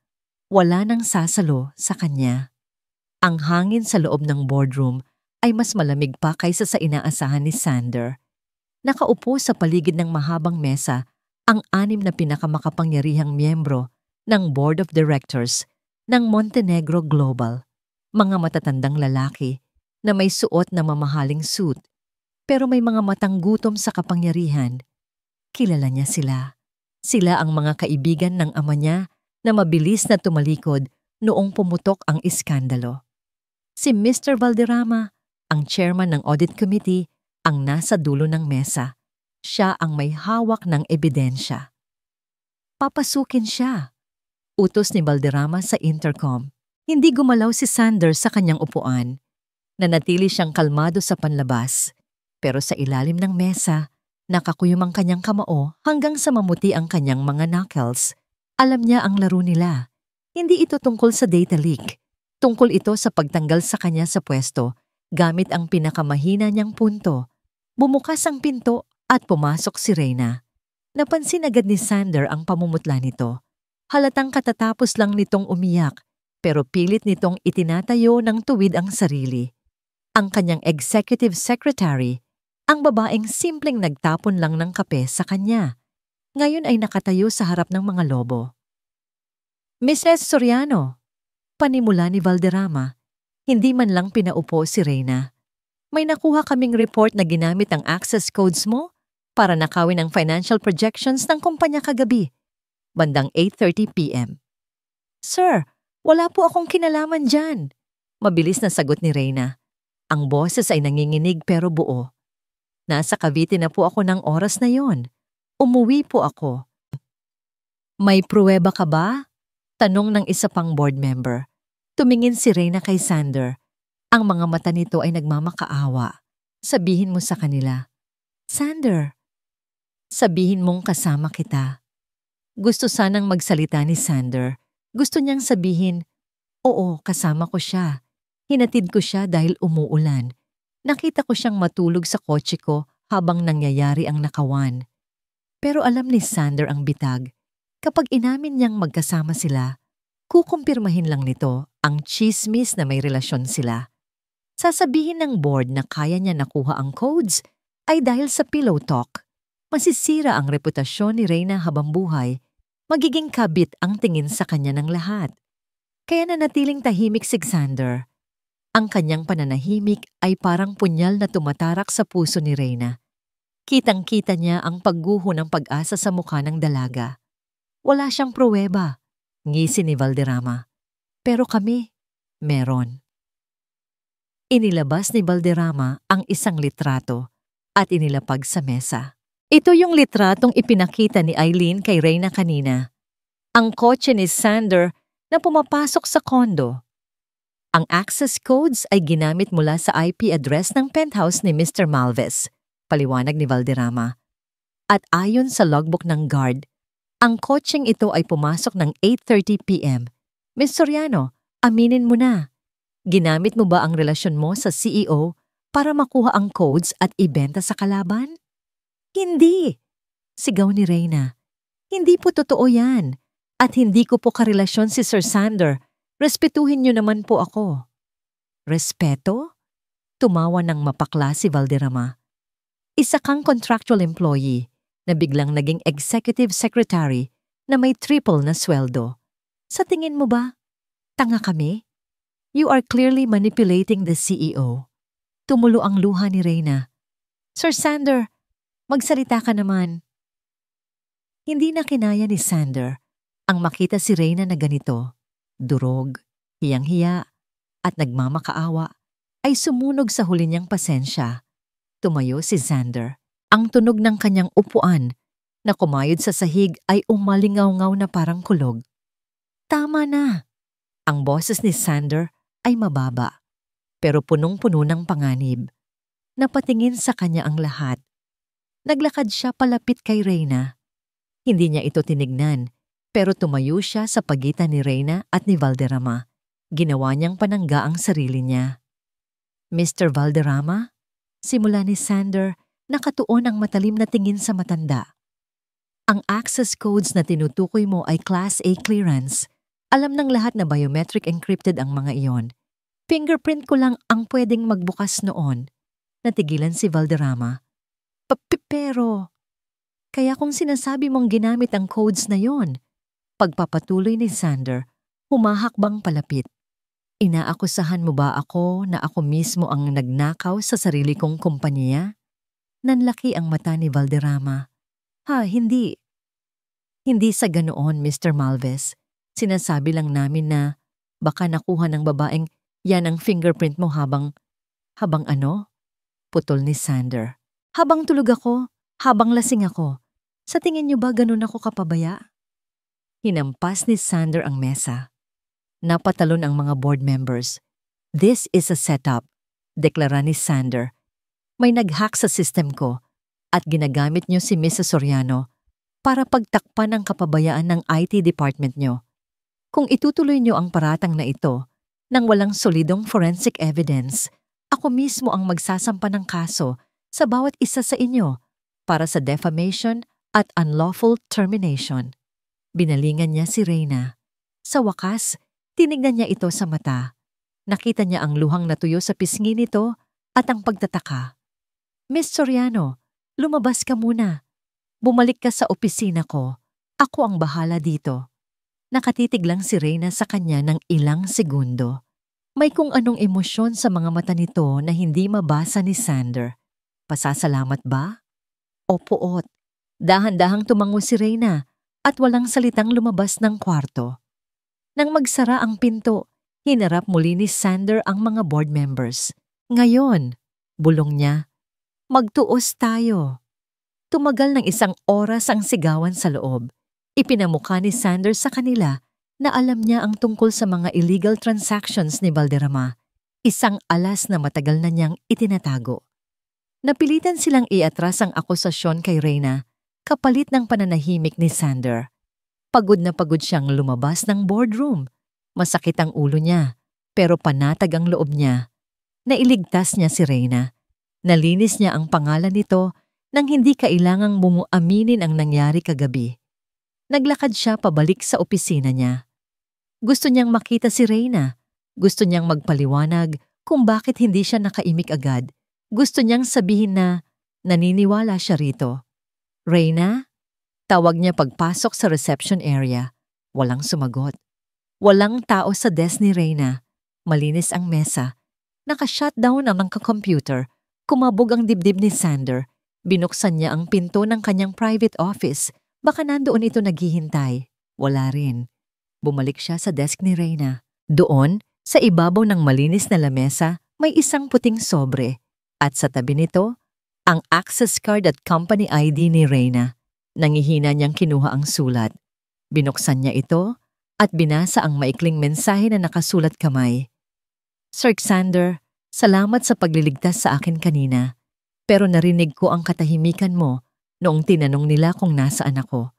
wala nang sasalo sa kanya. Ang hangin sa loob ng boardroom ay mas malamig pa kaysa sa inaasahan ni Sander. Nakaupo sa paligid ng mahabang mesa ang 6 na pinakamakapangyarihang miyembro ng Board of Directors ng Montenegro Global. Mga matatandang lalaki na may suot na mamahaling suit pero may mga matang gutom sa kapangyarihan. Kilala niya sila. Sila ang mga kaibigan ng ama niya na mabilis na tumalikod noong pumutok ang iskandalo. Si Mr. Valderrama, ang chairman ng audit committee, ang nasa dulo ng mesa. Siya ang may hawak ng ebidensya. Papasukin siya. Utos ni Valderrama sa intercom. Hindi gumalaw si Sander sa kanyang upuan. Nanatili siyang kalmado sa panlabas. Pero sa ilalim ng mesa, nakakuyom ang kanyang kamao hanggang sa mamuti ang kanyang mga knuckles. Alam niya ang laro nila. Hindi ito tungkol sa data leak. Tungkol ito sa pagtanggal sa kanya sa pwesto gamit ang pinakamahina niyang punto. Bumukas ang pinto at pumasok si Reyna. Napansin agad ni Sander ang pamumutla nito. Halatang katatapos lang nitong umiyak pero pilit nitong itinatayo ng tuwid ang sarili. Ang kanyang executive secretary, ang babaeng simpleng nagtapon lang ng kape sa kanya, ngayon ay nakatayo sa harap ng mga lobo. Mrs. Soriano, panimula ni Valderrama, hindi man lang pinaupo si Reyna. May nakuha kaming report na ginamit ang access codes mo para nakawin ang financial projections ng kumpanya kagabi, bandang 8:30 p.m. Sir, wala po akong kinalaman dyan. Mabilis na sagot ni Reyna. Ang boses ay nanginginig pero buo. Nasa Cavite na po ako ng oras na yon. Umuwi po ako. May pruweba ka ba? Tanong ng isa pang board member. Tumingin si Reyna kay Sander. Ang mga mata nito ay nagmamakaawa. Sabihin mo sa kanila, Sander, sabihin mong kasama kita. Gusto sanang magsalita ni Sander. Gusto niyang sabihin, oo, kasama ko siya. Hinatid ko siya dahil umuulan. Nakita ko siyang matulog sa kotse ko habang nangyayari ang nakawan. Pero alam ni Sander ang bitag. Kapag inamin niyang magkasama sila, kukumpirmahin lang nito ang chismis na may relasyon sila. Sasabihin ng board na kaya niya nakuha ang codes ay dahil sa pillow talk. Masisira ang reputasyon ni Reyna habang buhay. Magiging kabit ang tingin sa kanya ng lahat. Kaya nanatiling tahimik si Sander. Ang kanyang pananahimik ay parang punyal na tumatarak sa puso ni Reyna. Kitang-kita niya ang pagguho ng pag-asa sa mukha ng dalaga. Wala siyang pruweba, ngisi ni Valderrama. Pero kami, meron. Inilabas ni Valderrama ang isang litrato at inilapag sa mesa. Ito yung litratong ipinakita ni Eileen kay Reyna kanina. Ang kotse ni Sander na pumapasok sa kondo. Ang access codes ay ginamit mula sa IP address ng penthouse ni Mr. Malves, paliwanag ni Valderrama. At ayon sa logbook ng guard, ang kotseng ito ay pumasok ng 8:30 p.m. Ms. Soriano, aminin mo na. Ginamit mo ba ang relasyon mo sa CEO para makuha ang codes at ibenta sa kalaban? Hindi! Sigaw ni Reyna. Hindi po totoo yan. At hindi ko po karelasyon si Sir Sander. Respetuhin niyo naman po ako. Respeto? Tumawa ng mapakla si Valderrama. Isa kang contractual employee na biglang naging executive secretary na may triple na sweldo. Sa tingin mo ba, tanga kami? You are clearly manipulating the CEO. Tumulo ang luha ni Reyna. Sir Sander, magsalita ka naman. Hindi na kinaya ni Sander ang makita si Reyna na ganito. Durog, hiyang-hiya, at nagmamakaawa ay sumunog sa huli niyang pasensya. Tumayo si Sander. Ang tunog ng kanyang upuan na kumayod sa sahig ay umalingaw-ngaw na parang kulog. Tama na. Ang boses ni Sander ay mababa, pero punong-puno ng panganib. Napatingin sa kanya ang lahat. Naglakad siya palapit kay Reyna. Hindi niya ito tinignan, pero tumayo siya sa pagitan ni Reyna at ni Valderrama. Ginawa niyang panangga ang sarili niya. Mr. Valderrama, simula ni Sander, Nakatuon ang matalim na tingin sa matanda. Ang access codes na tinutukoy mo ay Class A clearance. Alam ng lahat na biometric encrypted ang mga iyon. Fingerprint ko lang ang pwedeng magbukas noon. Natigilan si Valderrama. Pero, kaya kung sinasabi mong ginamit ang codes na yon, pagpapatuloy ni Sander, humahakbang palapit. Inaakusahan mo ba ako na ako mismo ang nagnakaw sa sarili kong kumpanya? Nanlaki ang mata ni Valderrama. Hindi. Hindi sa ganoon, Mr. Malves. Sinasabi lang namin na baka nakuha ng babaeng yan ang fingerprint mo habang ano? Putol ni Sander. Habang tulog ako, habang lasing ako. Sa tingin niyo ba ganun ako kapabaya? Hinampas ni Sander ang mesa. Napatalon ang mga board members. This is a setup, deklara ni Sander. May nag-hack sa system ko at ginagamit niyo si Mrs. Soriano para pagtakpan ang kapabayaan ng IT department niyo. Kung itutuloy niyo ang paratang na ito nang walang solidong forensic evidence, ako mismo ang magsasampa ng kaso sa bawat isa sa inyo para sa defamation at unlawful termination. Binalingan niya si Reyna. Sa wakas, tinignan niya ito sa mata. Nakita niya ang luhang natuyo sa pisngi nito at ang pagtataka. Miss Soriano, lumabas ka muna. Bumalik ka sa opisina ko. Ako ang bahala dito. Nakatitig lang si Reyna sa kanya ng ilang segundo. May kung anong emosyon sa mga mata nito na hindi mabasa ni Sander. Pasasalamat ba? O puot? Dahan-dahang tumango si Reyna at walang salitang lumabas ng kwarto. Nang magsara ang pinto, hinarap muli ni Sander ang mga board members. Ngayon, bulong niya, magtuos tayo. Tumagal ng 1 oras ang sigawan sa loob. Ipinamukha ni Sander sa kanila na alam niya ang tungkol sa mga illegal transactions ni Valderrama. 1 alas na matagal na niyang itinatago. Napilitan silang iatras ang akusasyon kay Reyna, kapalit ng pananahimik ni Sander. Pagod na pagod siyang lumabas ng boardroom. Masakit ang ulo niya, pero panatag ang loob niya. Nailigtas niya si Reyna. Nalinis niya ang pangalan nito nang hindi kailangang bumuaminin ang nangyari kagabi. Naglakad siya pabalik sa opisina niya. Gusto niyang makita si Reyna. Gusto niyang magpaliwanag kung bakit hindi siya nakaimik agad. Gusto niyang sabihin na naniniwala siya rito. Reyna? Tawag niya pagpasok sa reception area. Walang sumagot. Walang tao sa desk ni Reyna. Malinis ang mesa. Naka-shutdown ang computer. Kumabog ang dibdib ni Sander. Binuksan niya ang pinto ng kanyang private office. Baka nandoon ito naghihintay. Wala rin. Bumalik siya sa desk ni Reyna. Doon, sa ibabaw ng malinis na lamesa, may isang puting sobre. At sa tabi nito, ang access card at company ID ni Reyna. Nangihina niyang kinuha ang sulat. Binuksan niya ito at binasa ang maikling mensahe na nakasulat kamay. Sir Xander, salamat sa pagliligtas sa akin kanina. Pero narinig ko ang katahimikan mo noong tinanong nila kung nasaan ako.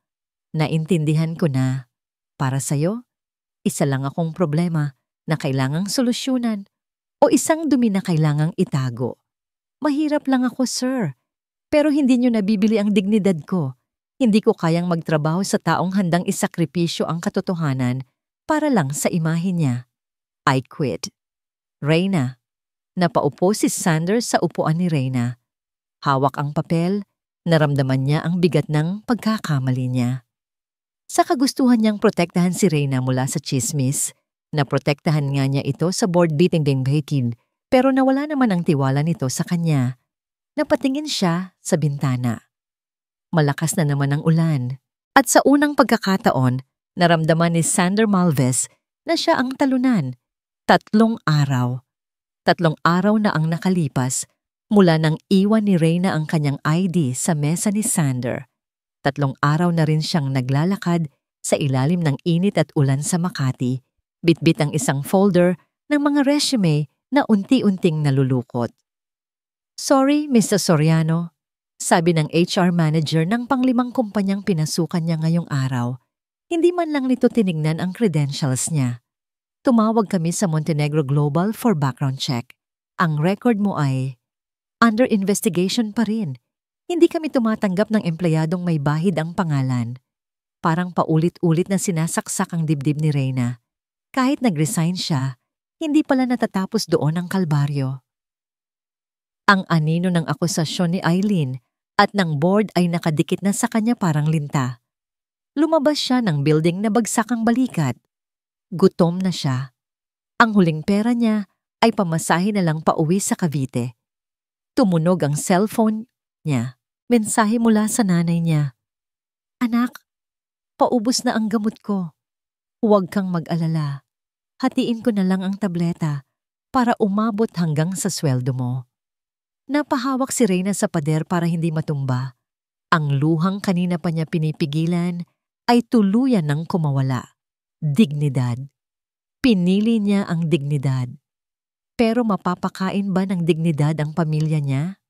Naintindihan ko na. Para sa'yo, isa lang akong problema na kailangang solusyonan o isang dumi na kailangang itago. Mahirap lang ako, sir. Pero hindi niyo nabibili ang dignidad ko. Hindi ko kayang magtrabaho sa taong handang isakripisyo ang katotohanan para lang sa imahe niya. I quit. Reyna. Napaupo si Sanders sa upuan ni Reyna. Hawak ang papel, naramdaman niya ang bigat ng pagkakamali niya. Sa kagustuhan niyang protektahan si Reyna mula sa chismis, naprotektahan nga niya ito sa board beating ding Beijing. Pero nawala naman ang tiwala nito sa kanya. Napatingin siya sa bintana. Malakas na naman ang ulan. At sa unang pagkakataon, naramdaman ni Sander Malves na siya ang talunan. 3 araw. 3 araw na ang nakalipas mula nang iwan ni Reyna ang kanyang ID sa mesa ni Sander. 3 araw na rin siyang naglalakad sa ilalim ng init at ulan sa Makati. Bitbit ang isang folder ng mga resume na unti-unting nalulukot. Sorry, Mr. Soriano, sabi ng HR manager ng pang-5 kumpanyang pinasukan niya ngayong araw. Hindi man lang nito tinignan ang credentials niya. Tumawag kami sa Montenegro Global for background check. Ang record mo ay under investigation pa rin. Hindi kami tumatanggap ng empleyadong may bahid ang pangalan. Parang paulit-ulit na sinasaksak ang dibdib ni Reyna. Kahit nag-resign siya, hindi pala natatapos doon ang kalbaryo. Ang anino ng akusasyon ni Eileen at ng board ay nakadikit na sa kanya parang linta. Lumabas siya ng building na bagsak ang balikat. Gutom na siya. Ang huling pera niya ay pamasahe na lang pauwi sa Cavite. Tumunog ang cellphone niya. Mensahe mula sa nanay niya. Anak, paubos na ang gamot ko. Huwag kang mag-alala. Hatiin ko na lang ang tableta para umabot hanggang sa sweldo mo. Napahawak si Reyna sa pader para hindi matumba. Ang luhang kanina pa niya pinipigilan ay tuluyan ng kumawala. Dignidad. Pinili niya ang dignidad. Pero mapapakain ba ng dignidad ang pamilya niya?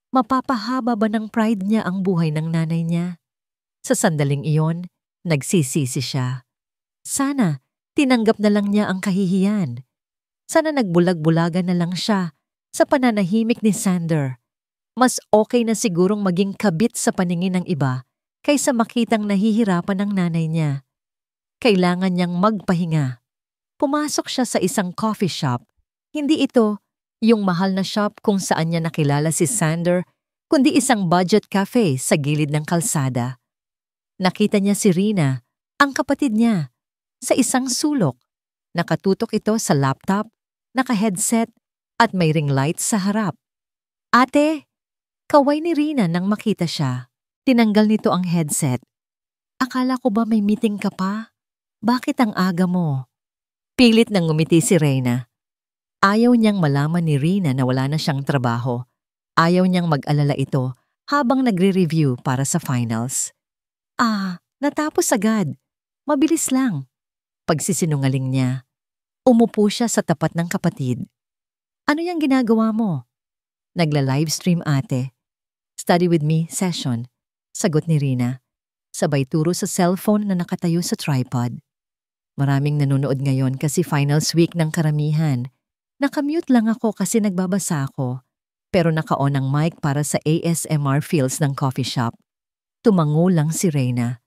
Mapapahaba ba ng pride niya ang buhay ng nanay niya? Sa sandaling iyon, nagsisisi siya. Sana, tinanggap na lang niya ang kahihiyan. Sana nagbulag-bulagan na lang siya sa pananahimik ni Sander. Mas okay na sigurong maging kabit sa paningin ng iba kaysa makitang nahihirapan ng nanay niya. Kailangan niyang magpahinga. Pumasok siya sa isang coffee shop. Hindi ito yung mahal na shop kung saan niya nakilala si Sander, kundi isang budget cafe sa gilid ng kalsada. Nakita niya si Rina, ang kapatid niya, sa isang sulok. Nakatutok ito sa laptop, naka-headset, at may ring light sa harap. Ate, kaway ni Rina nang makita siya. Tinanggal nito ang headset. Akala ko ba may meeting ka pa? Bakit ang aga mo? Pilit nang ngumiti si Reyna. Ayaw niyang malaman ni Rina na wala na siyang trabaho. Ayaw niyang mag-alala ito habang nagre-review para sa finals. Natapos agad. Mabilis lang. Pagsisinungaling niya. Umupo siya sa tapat ng kapatid. Ano yung ginagawa mo? Nagla-livestream ate. Study with me session. Sagot ni Rina. Sabay turo sa cellphone na nakatayo sa tripod. Maraming nanonood ngayon kasi finals week ng karamihan. Nakamute lang ako kasi nagbabasa ako, pero naka-on ang mic para sa ASMR feels ng coffee shop. Tumango lang si Reyna.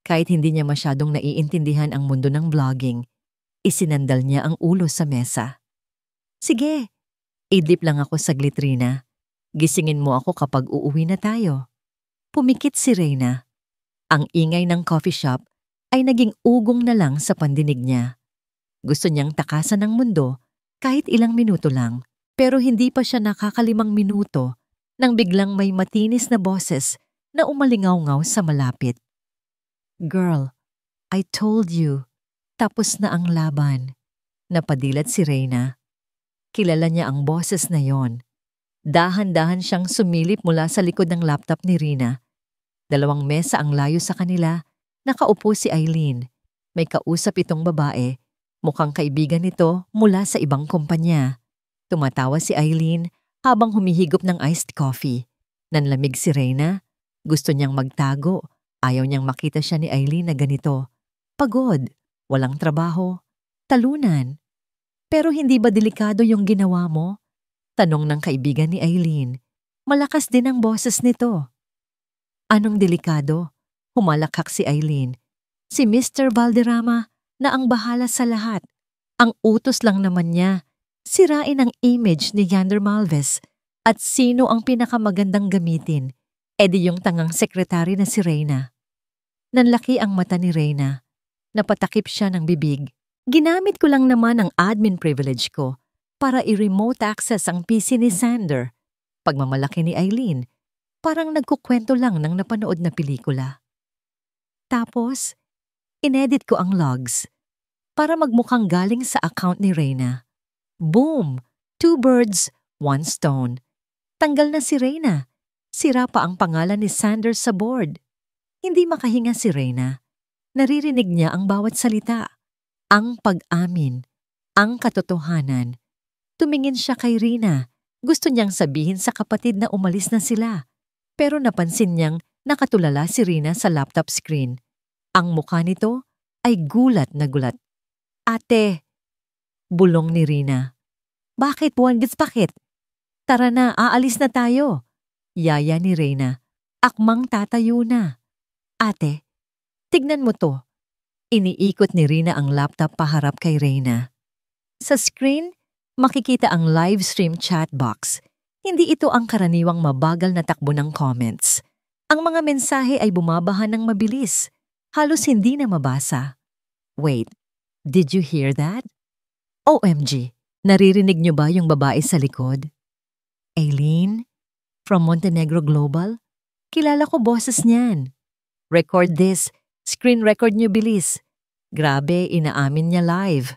Kahit hindi niya masyadong naiintindihan ang mundo ng vlogging, isinandal niya ang ulo sa mesa. Sige, idlip lang ako saglit Rina. Gisingin mo ako kapag uuwi na tayo. Pumikit si Reyna. Ang ingay ng coffee shop ay naging ugong na lang sa pandinig niya. Gusto niyang takasan ng mundo kahit ilang minuto lang, pero hindi pa siya nakakalimang minuto nang biglang may matinis na boses na umalingaw-ngaw sa malapit. Girl, I told you, tapos na ang laban. Napadilat si Reyna. Kilala niya ang boses na yon. Dahan-dahan siyang sumilip mula sa likod ng laptop ni Rina. 2 mesa ang layo sa kanila, nakaupo si Eileen. May kausap itong babae. Mukhang kaibigan nito mula sa ibang kumpanya. Tumatawa si Eileen habang humihigop ng iced coffee. Nanlamig si Reyna. Gusto niyang magtago. Ayaw niyang makita siya ni Eileen na ganito. Pagod, walang trabaho, talunan. Pero hindi ba delikado yung ginawa mo? Tanong ng kaibigan ni Eileen. Malakas din ang boses nito. Anong delikado? Humalakhak si Eileen. Si Mr. Valderrama na ang bahala sa lahat. Ang utos lang naman niya, sirain ang image ni Yander Malvez at sino ang pinakamagandang gamitin, edi yung tangang sekretary na si Reyna. Nanlaki ang mata ni Reyna. Napatakip siya ng bibig. Ginamit ko lang naman ang admin privilege ko para i-remote access ang PC ni Sander. Pagmamalaki ni Eileen, parang nagkukwento lang ng napanood na pelikula. Tapos, inedit ko ang logs para magmukhang galing sa account ni Reyna. Boom! 2 birds, 1 stone. Tanggal na si Reyna. Sira pa ang pangalan ni Sanders sa board. Hindi makahinga si Reyna. Naririnig niya ang bawat salita. Ang pag-amin. Ang katotohanan. Tumingin siya kay Rina. Gusto niyang sabihin sa kapatid na umalis na sila. Pero napansin niyang nakatulala si Rina sa laptop screen. Ang mukha nito ay gulat na gulat. Ate! Bulong ni Rina. Bakit? Bakit? Tara na, aalis na tayo. Yaya ni Reyna. Akmang tatayo na. Ate, tignan mo to. Iniikot ni Rina ang laptop paharap kay Reyna. Sa screen, makikita ang live stream chat box. Hindi ito ang karaniwang mabagal na takbo ng comments. Ang mga mensahe ay bumabaha ng mabilis. Halos hindi na mabasa. Wait, did you hear that? OMG, naririnig niyo ba yung babae sa likod? Aileen? From Montenegro Global? Kilala ko boses niyan. Record this. Screen record niyo bilis. Grabe, inaamin niya live.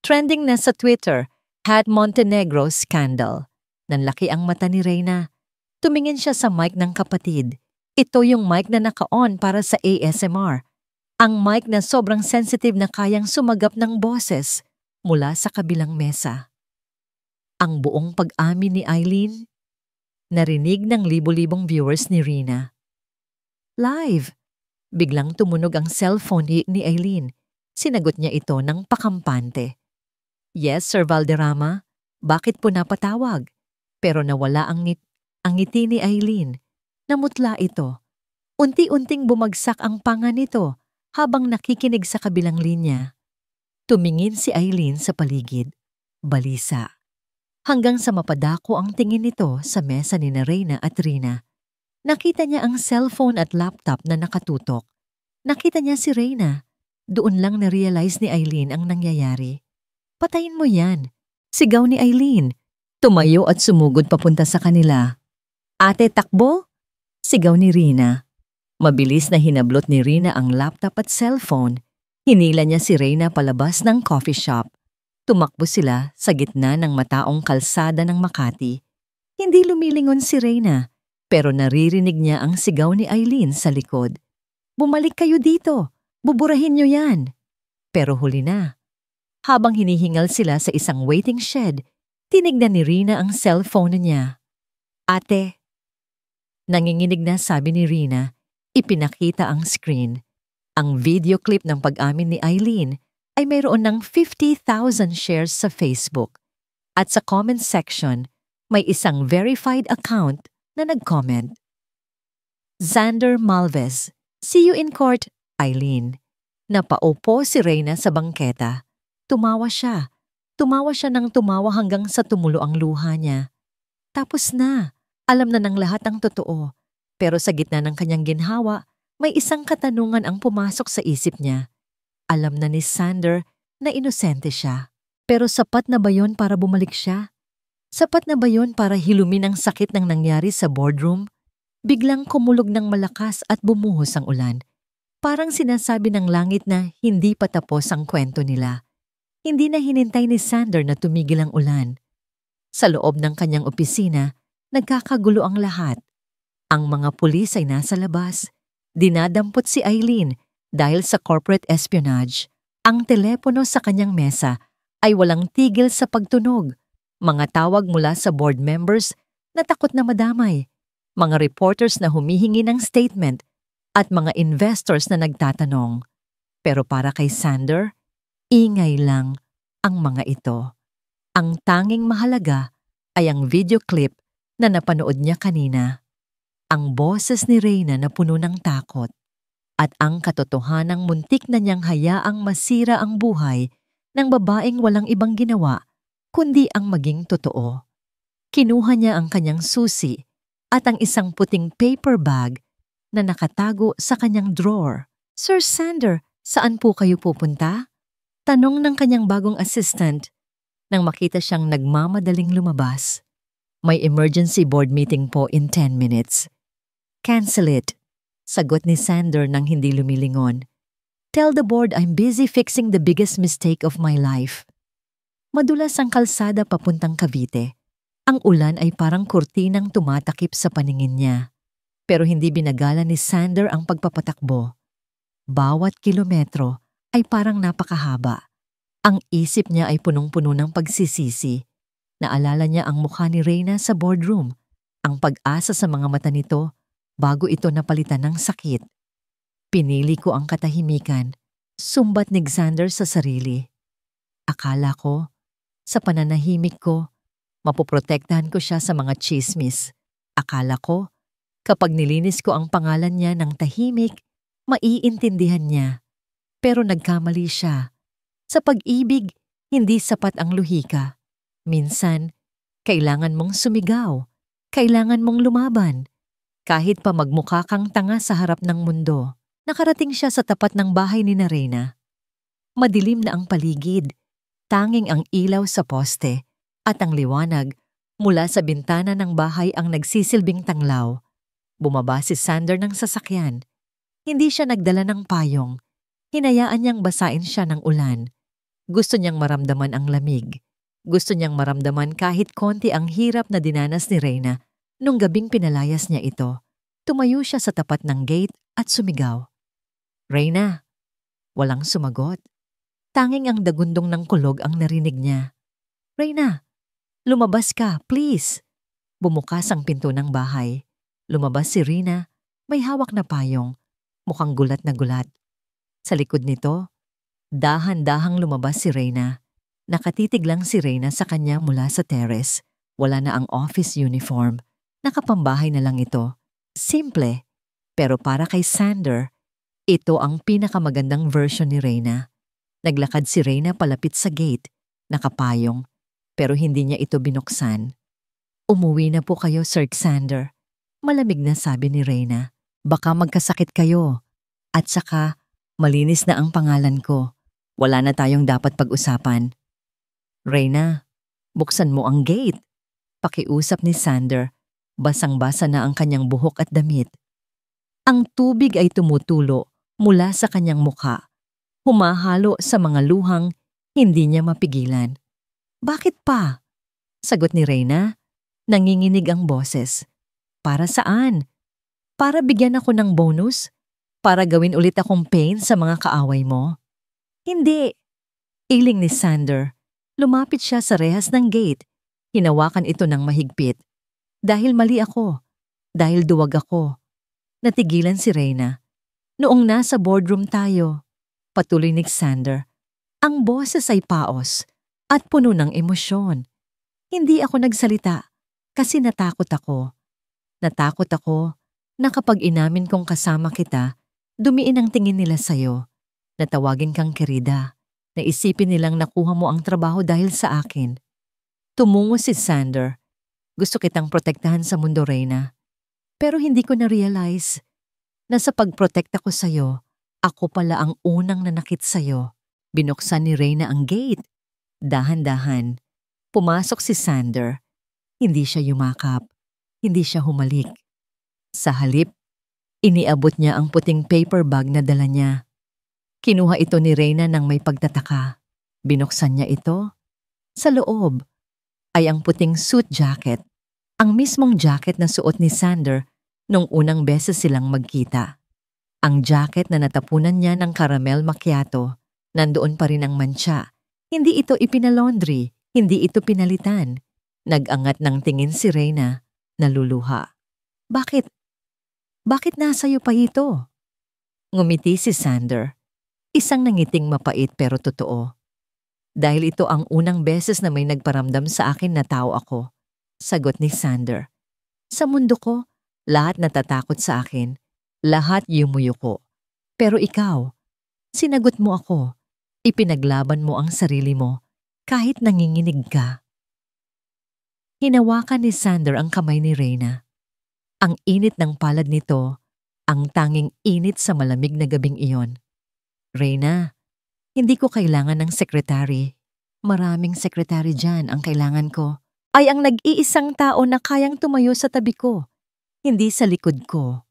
Trending na sa Twitter, #Montenegro Scandal. Nanlaki ang mata ni Reyna. Tumingin siya sa mic ng kapatid. Ito yung mic na naka-on para sa ASMR. Ang mic na sobrang sensitive na kayang sumagap ng boses mula sa kabilang mesa. Ang buong pag-amin ni Aileen, narinig ng libo-libong viewers ni Rina. Live! Biglang tumunog ang cellphone ni Aileen. Sinagot niya ito ng pakampante. Yes, Sir Valderrama. Bakit po napatawag? Pero nawala ang ngiti ni Aileen. Namutla ito. Unti-unting bumagsak ang panga nito habang nakikinig sa kabilang linya. Tumingin si Aileen sa paligid. Balisa. Hanggang sa mapadako ang tingin nito sa mesa ni Reyna at Rina. Nakita niya ang cellphone at laptop na nakatutok. Nakita niya si Reyna. Doon lang na-realize ni Aileen ang nangyayari. Patayin mo yan. Sigaw ni Aileen. Tumayo at sumugod papunta sa kanila. Ate, takbo? Sigaw ni Rina. Mabilis na hinablot ni Rina ang laptop at cellphone. Hinila niya si Reyna palabas ng coffee shop. Tumakbo sila sa gitna ng mataong kalsada ng Makati. Hindi lumilingon si Reyna, pero naririnig niya ang sigaw ni Aileen sa likod. Bumalik kayo dito. Buburahin niyo yan. Pero huli na. Habang hinihingal sila sa isang waiting shed, tinignan ni Rina ang cellphone niya. Ate. Nanginginig na sabi ni Rina, ipinakita ang screen. Ang video clip ng pag-amin ni Aileen ay mayroon ng 50,000 shares sa Facebook. At sa comment section, may isang verified account na nag-comment. Xander Malvez, see you in court, Aileen. Napaupo si Reyna sa bangketa. Tumawa siya. Tumawa siya ng tumawa hanggang sa tumulo ang luha niya. Tapos na. Alam na ng lahat ang totoo. Pero sa gitna ng kanyang ginhawa, may isang katanungan ang pumasok sa isip niya. Alam na ni Xander na inosente siya. Pero sapat na ba yon para bumalik siya? Sapat na ba yon para hilumin ang sakit ng nangyari sa boardroom? Biglang kumulog ng malakas at bumuhos ang ulan. Parang sinasabi ng langit na hindi pa tapos ang kwento nila. Hindi na hinintay ni Xander na tumigil ang ulan. Sa loob ng kanyang opisina, nagkakagulo ang lahat. Ang mga pulis ay nasa labas. Dinadampot si Aileen dahil sa corporate espionage. Ang telepono sa kanyang mesa ay walang tigil sa pagtunog. Mga tawag mula sa board members na takot na madamay. Mga reporters na humihingi ng statement at mga investors na nagtatanong. Pero para kay Xander, ingay lang ang mga ito. Ang tanging mahalaga ay ang video clip na napanood niya kanina. Ang boses ni Reyna na puno ng takot at ang katotohanang muntik na niyang hayaang masira ang buhay ng babaeng walang ibang ginawa kundi ang maging totoo. Kinuha niya ang kanyang susi at ang isang puting paper bag na nakatago sa kanyang drawer. Sir Xander, saan po kayo pupunta? Tanong ng kanyang bagong assistant nang makita siyang nagmamadaling lumabas. May emergency board meeting po in 10 minutes. Cancel it, sagot ni Xander nang hindi lumilingon. Tell the board I'm busy fixing the biggest mistake of my life. Madulas ang kalsada papuntang Cavite. Ang ulan ay parang kurtinang tumatakip sa paningin niya. Pero hindi binagala ni Xander ang pagpapatakbo. Bawat kilometro ay parang napakahaba. Ang isip niya ay punong-puno ng pagsisisi. Naalala niya ang mukha ni Reyna sa boardroom, ang pag-asa sa mga mata nito bago ito napalitan ng sakit. Pinili ko ang katahimikan, sumbat ni Xander sa sarili. Akala ko, sa pananahimik ko, mapoprotektahan ko siya sa mga chismis. Akala ko, Kapag nilinis ko ang pangalan niya ng tahimik, maiintindihan niya. Pero nagkamali siya. Sa pag-ibig, hindi sapat ang luhika. Minsan, kailangan mong sumigaw. Kailangan mong lumaban. Kahit pa magmukha kang tanga sa harap ng mundo. Nakarating siya sa tapat ng bahay ni Reyna. Madilim na ang paligid. Tanging ang ilaw sa poste at ang liwanag mula sa bintana ng bahay ang nagsisilbing tanglaw. Bumaba si Sander ng sasakyan. Hindi siya nagdala ng payong. Hinayaan niyang basain siya ng ulan. Gusto niyang maramdaman ang lamig. Gusto niyang maramdaman kahit konti ang hirap na dinanas ni Reyna nung gabing pinalayas niya ito. Tumayo siya sa tapat ng gate at sumigaw. Reyna, walang sumagot. Tanging ang dagundong ng kulog ang narinig niya. Reyna, lumabas ka, please. Bumukas ang pinto ng bahay. Lumabas si Reyna, may hawak na payong, mukhang gulat na gulat. Sa likod nito, dahan-dahang lumabas si Reyna. Nakatitig lang si Reyna sa kanya mula sa terrace. Wala na ang office uniform. Nakapambahay na lang ito. Simple, pero para kay Sander, ito ang pinakamagandang version ni Reyna. Naglakad si Reyna palapit sa gate, nakapayong, pero hindi niya ito binuksan. Umuwi na po kayo, Sir Sander. Malamig na sabi ni Reyna. Baka magkasakit kayo. At saka, malinis na ang pangalan ko. Wala na tayong dapat pag-usapan. Reyna, buksan mo ang gate. Pakiusap ni Sander. Basang-basa na ang kanyang buhok at damit. Ang tubig ay tumutulo mula sa kanyang mukha. Humahalo sa mga luhang hindi niya mapigilan. Bakit pa? Sagot ni Reyna. Nanginginig ang boses. Para saan? Para bigyan ako ng bonus? Para gawin ulit akong pain sa mga kaaway mo? Hindi. Iling ni Sander. Lumapit siya sa rehas ng gate. Hinawakan ito ng mahigpit. Dahil mali ako. Dahil duwag ako. Natigilan si Reyna. Noong nasa boardroom tayo, patuloy ni Sander, ang boses ay paos at puno ng emosyon. Hindi ako nagsalita kasi natakot ako. Natakot ako na kapag inamin kong kasama kita, dumiin ang tingin nila sa'yo. Natawagin kang kerida. Naisipin nilang nakuha mo ang trabaho dahil sa akin. Tumungo si Sander. Gusto kitang protektahan sa mundo, Reyna. Pero hindi ko na-realize na sa pagprotekta ko sa'yo, ako pala ang unang nanakit sa'yo. Binuksan ni Reyna ang gate. Dahan-dahan. Pumasok si Sander. Hindi siya yumakap. Hindi siya humalik. Sa halip, iniabot niya ang puting paper bag na dala niya. Kinuha ito ni Reyna nang may pagtataka. Binuksan niya ito. Sa loob ay ang puting suit jacket. Ang mismong jacket na suot ni Sander nung unang beses silang magkita. Ang jacket na natapunan niya ng caramel macchiato, nandoon pa rin ang mantsa. Hindi ito ipinalaundry, hindi ito pinalitan. Nag-angat ng tingin si Reyna, naluluha. Bakit? Bakit nasa'yo pa ito? Ngumiti si Sander. Isang nangiting mapait pero totoo. Dahil ito ang unang beses na may nagparamdam sa akin na tao ako. Sagot ni Sander. Sa mundo ko, lahat natatakot sa akin. Lahat yumuyuko. Pero ikaw, sinagot mo ako. Ipinaglaban mo ang sarili mo kahit nanginginig ka. Hinawakan ni Sander ang kamay ni Reyna. Ang init ng palad nito, ang tanging init sa malamig na gabing iyon. Reyna, hindi ko kailangan ng sekretary. Maraming sekretary dyan ang kailangan ko. Ay ang nag-iisang tao na kayang tumayo sa tabi ko, hindi sa likod ko.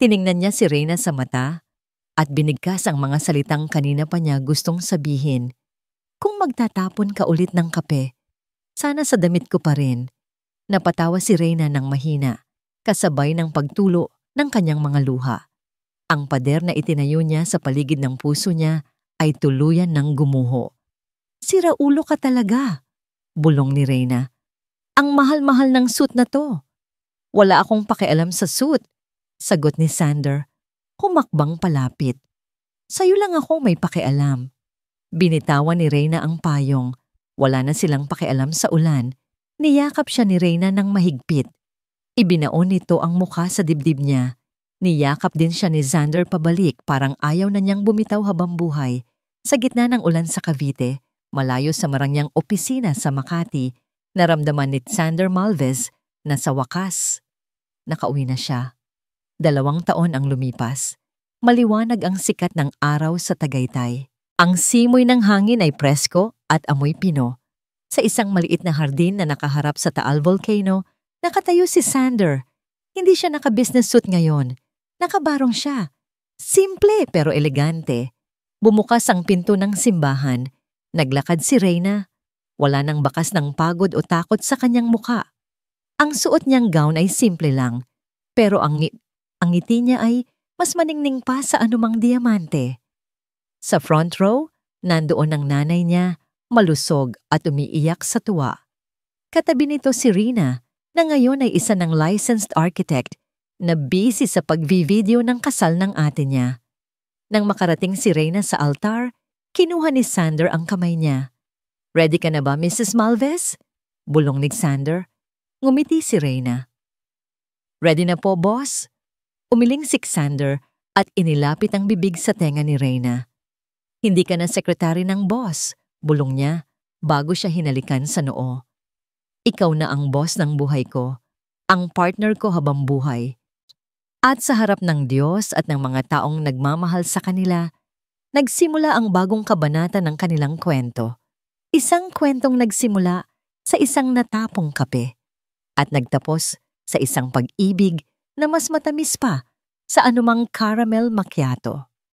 Tiningnan niya si Reyna sa mata at binigkas ang mga salitang kanina pa niya gustong sabihin. Kung magtatapon ka ulit ng kape, sana sa damit ko pa rin. Napatawa si Reyna ng mahina, kasabay ng pagtulo ng kanyang mga luha. Ang pader na itinayo niya sa paligid ng puso niya ay tuluyan ng gumuho. Siraulo ka talaga, bulong ni Reyna. Ang mahal-mahal ng suit na to. Wala akong pakialam sa suit, sagot ni Sander. Humakbang palapit. Sa'yo lang ako may pakialam. Binitawan ni Reyna ang payong. Wala na silang pakialam sa ulan. Niyakap siya ni Reyna ng mahigpit. Ibinaon nito ang mukha sa dibdib niya. Niyakap din siya ni Xander pabalik, parang ayaw na niyang bumitaw habang buhay. Sa gitna ng ulan sa Cavite, malayo sa marangyang opisina sa Makati, naramdaman ni Xander Malvez na sa wakas nakauwi na siya. 2 taon ang lumipas. Maliwanag ang sikat ng araw sa Tagaytay. Ang simoy ng hangin ay presko at amoy pino. Sa isang maliit na hardin na nakaharap sa Taal Volcano, nakatayo si Xander. Hindi siya naka-business suit ngayon. Nakabarong siya. Simple pero elegante. Bumukas ang pinto ng simbahan. Naglakad si Reyna. Wala nang bakas ng pagod o takot sa kanyang muka. Ang suot niyang gown ay simple lang, pero ang ngiti niya ay mas maningning pa sa anumang diamante. Sa front row, nandoon ang nanay niya, malusog at umiiyak sa tuwa. Katabi nito si Rina, na ngayon ay isa ng licensed architect na busy sa pag-video ng kasal ng ate niya. Nang makarating si Reyna sa altar, kinuha ni Xander ang kamay niya. "Ready ka na ba, Mrs. Malvez?" Bulong ni Xander. Ngumiti si Reyna. "Ready na po, boss." Umiling si Xander at inilapit ang bibig sa tenga ni Reyna. "Hindi ka na sekretary ng boss," bulong niya bago siya hinalikan sa noo. "Ikaw na ang boss ng buhay ko, ang partner ko habang buhay." At sa harap ng Diyos at ng mga taong nagmamahal sa kanila, nagsimula ang bagong kabanata ng kanilang kwento. Isang kwentong nagsimula sa isang natapong kape at nagtapos sa isang pag-ibig na mas matamis pa sa anumang caramel macchiato.